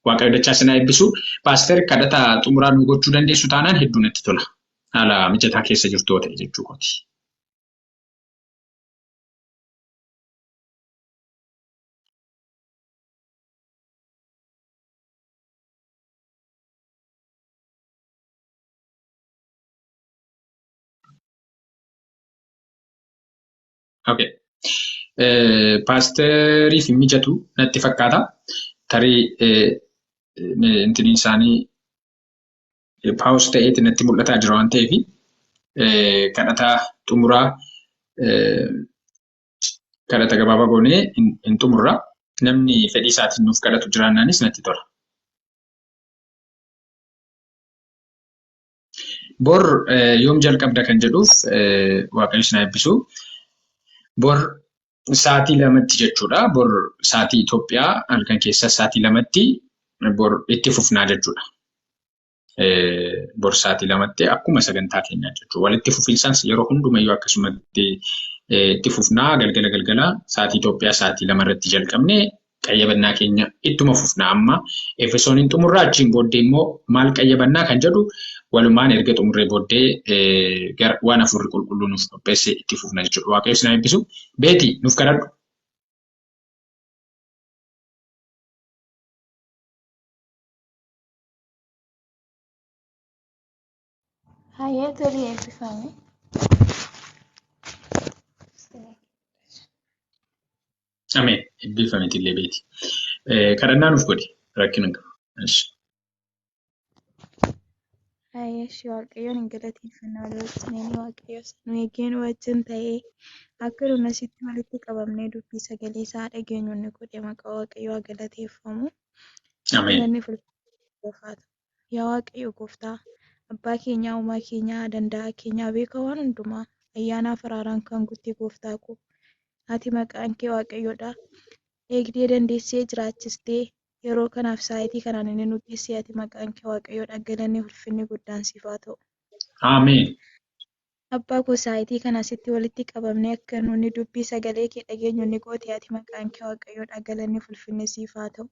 Waaqayyo dachaa sinaa eebbisu. Paaster kadhata xumuraa nu gochuu dandeessu taanaan hedduu natti tola. Haala mijataa keessa jirtu ta'e jechuudha. Okay. Paasteriif mijatu natti fakkaata. Tarii intini isaanii paawus ta'eeti natti mul'ataa jira waan ta'eef kadhata xumuraa kadhata gabaabaa goonee hin xumurra. Namni fedhii isaatiin nuuf kadhatu jiraannaanis natti tola. Bor yoom jalqabda kan jedhuuf waaqayyo sinaa eebbisu. Bor sa'aatii lamatti jechuudha. Bor sa'aatii Itoophiyaa halkan keessa sa'aatii lamatti bor itti fufnaa jechuudha. Bor sa'aatii lamatti akkuma sagantaa keenyaa jechuudha. Walitti fufiinsaas yeroo hundumayyuu akkasumatti itti fufnaa galgala sa'aatii Itoophiyaa sa'aatii lama irratti jalqabnee qayyabannaa keenya ittuma fufnaa amma Efesooniin xumurraa achiin booddee immoo maal qayyabannaa kan jedhu walumaan erga xumurree booddee waan afurri qulqulluu nuuf qopheesse itti fufna jechuudha. Waaqayyo sinaa eebbisu. Beeti nuuf kadhadhu. Hayyee tolee eebbifame. Ameen. Eebbifameetillee beeti. Kadhannaa nuuf godhi rakkina hin qabu. Hayyee waaqayyoon hin galateeffannaa wajjin waaqayyo nu eegeen wajjin ta'ee akka nuti asitti walitti qabamnee dubbii sagalee isaa dhageenyu inni godhe maqaa waaqayyoo galateeffamu. Ameen. Yaa waaqayyo gooftaa abbaa keenyaa uumaa keenyaa danda'a keenyaa beeka waan hundumaa ayyaanaaf araaraan kan guutte gooftaa koo ati maqaan kee waaqayyoodha. Eegdee dandeessee jiraachistee yeroo kanaaf sa'aatii kanaan inni nu geesse ati maqaan kee waaqayyoodha. Galanni ulfinni guddaan siif haa ta'u. Ameen. Abbaa koo sa'aatii kana asitti walitti qabamnee akka nuti dubbii sagalee kee dhageenyu inni goote ati maqaan kee waaqayyoodha. Galanni ulfinni siif haa ta'u.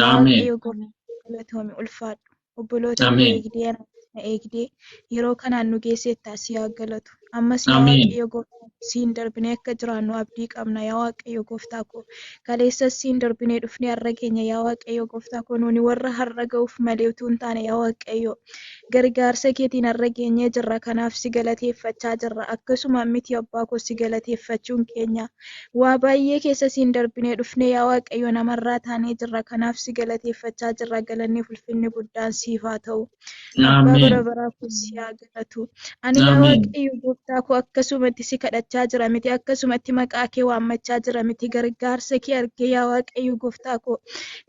Waaqayyo gooftaa galatoomii ulfaadhu. Obboloota eegdee na eegdee yeroo kanaan nu geessetti asii haa galatu. Ammas yaa waaqayyo gooftaa siin darbinee akka jiraannu abdii qabna yaa waaqayyo gooftaa koo. Kaleessas siin darbinee dhufnee har'a keenya yaa waaqayyo gooftaa koo nuuni warra har'a ga'uuf malee utuu hin taane yaa waaqayyo. Gargaarsa keetiin har'a geenyee jirra kanaaf si galateeffachaa jirra. Akkasuma miti abbaa koo si galateeffachuun keenya. Waa baay'ee keessa siin darbinee dhufnee yaa waaqayyo namarraa taanee jirra kanaaf si galateeffachaa jirra. Galanni ulfinni guddaan siif haa ta'u. Abbaa bara baraa koo si haa galatu. Ani yaa waaqayyo gooftaa koo akkasumatti si kadhachaa jira miti akkasumatti maqaa kee waammachaa jira miti gargaarsa kee argee yaa waaqayyo gooftaa koo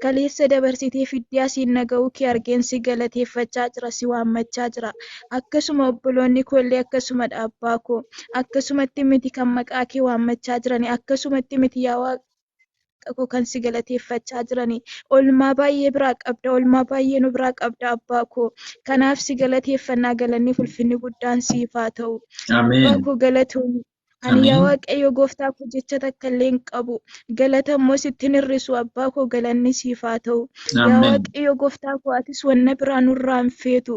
kaleessa dabarsitee fiddee asiin naga'uu kee argeen si galateeffachaa jira si waammachaa jira. Akkasuma obboloonni koo illee akkasumadha abbaa koo akkasumatti miti kan maqaa kee waammachaa jirani akkasumatti miti yaa waaqayyo kan si galateeffachaa jirani. Oolmaa baay'ee biraa qabda oolmaa baay'ee nu biraa qabda abbaa koo kanaaf si galateeffannaa galanni ulfinni guddaan siif haa ta'u. Abbaa koo galatoomii. Ani yaa waaqayyo gooftaa koo jecha takka illee hin qabu. Galata immoo sitti hin hir'isu abbaa koo galanni siif haa ta'u. Yaa waaqayyo gooftaa koo atis wanna biraa nurraa hin feetu.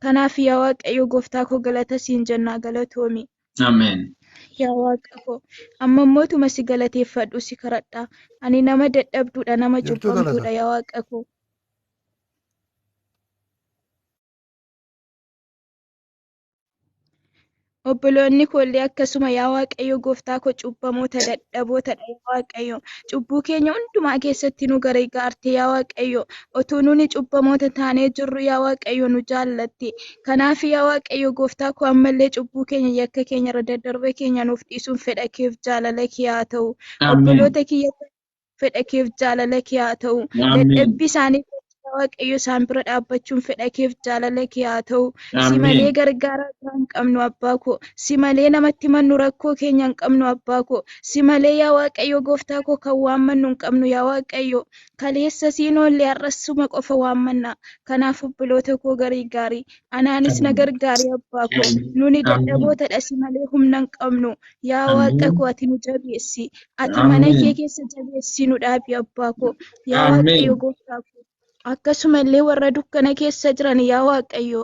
Kanaaf yaa waaqayyo gooftaa koo galata siin jennaa galatoomi. Ameen. Yaa waaqa koo amma mootuma si galateeffadhu si kadhadha. Ani nama dadhabduudha nama cubbamtuudha yaa waaqa koo. Obboloonni koollee akkasuma yaa Waaqayyo gooftaa koo cubbamoota dadhabootadha yaa Waaqayyo. Cubbuu keenya hundumaa keessatti nu gargaarte yaa Waaqayyo. Otoo nuni cubbamoota taanee jirru yaa Waaqayyo nu jaallatti. Kanaaf yaa Waaqayyo gooftaa koo ammallee cubbuu keenya yakka keenya irra daddarbee keenya nuuf dhiisuun fedha keef jaalala kee haa ta'u. Obboloota kiyya fedha keef jaalala kee haa ta'u. Dadhabbii isaanii Waaqayyo isaan bira dhaabbachuun fedha keef jaalala kee haa ta'u. Si malee gargaaraa biraa hin qabnu abbaa koo. Si malee namatti mannu rakkoo keenya hin qabnu abbaa koo. Si malee yaa Waaqayyo gooftaa koo kan waammannu hin qabnu yaa Waaqayyo. Kaleessa siinoollee har'asuma qofa waammanna. Kanaaf obboloota koo gargaarii. Anaanis na gargaari abbaa koo. Nuni dadhabootadha si malee humna hin qabnu. Yaa Waaqa koo ati nu jabeessi. Ati mana kee keessa jabeessi nu dhaabi abbaa koo. Yaa Waaqayyo gooftaa koo. Akkasumallee warra dukkana keessa jiran yaa Waaqayyo.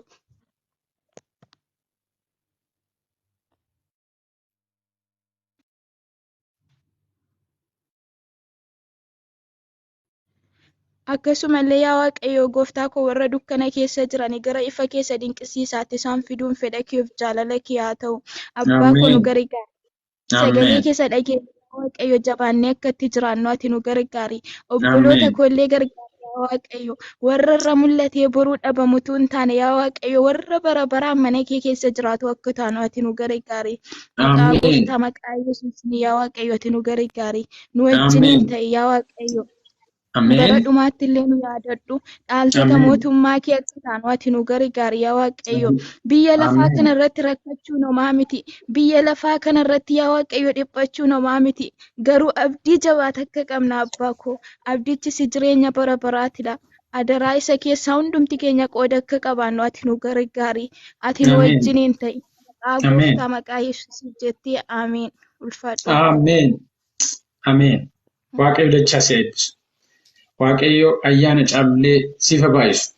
Akkasumallee yaa Waaqayyo gooftaa koo warra dukkana keessa jiran gara ifa keessa dinqisiisaatti isaan fiduun fedha keef jaalala kee haa ta'u. Abbaa koo nu gargaari. Sagalee keessa dhageenya Waaqayyo jabaannee akka itti jiraannu ati nu gargaari. Obboloota koollee gargaari. Waaqayyo warra irra mul'atee boruu dhabamutu hin taane yaa Waaqayyo warra bara baraan mana kee keessa jiraatu akka taanu ati nu gargaari. Maqaa gooftaa maqaa Yesuusiin yaa Waaqayyo ati nu gargaari. Nu wajjiniin ta'i yaa Waaqayyo. Bara dhumaatti illee nu yaadadhu. Dhaaltota mootummaa kee akka taanu ati nu gargaari yaa Waaqayyo. Biyya lafaa kana irratti rakkachuun homaa miti. Biyya lafaa kana irratti yaa Waaqayyo dhiphachuun homaa miti. Garuu abdii jabaata akka qabna abbaa koo. Abdichis jireenya bara baraatidha. Adaraa isa keessaa hundumti keenya qooda akka qabaannu ati nu gargaari. Ati nu wajjiniin ta'i. Maqaa gooftaa maqaa Yesuusiif jettee ameen. Ulfaadhu. Ameen. Ameen. Waaqayyo dachaa si eebbisu. Waaqayyo ayyaana caallee siif haa baay'isu.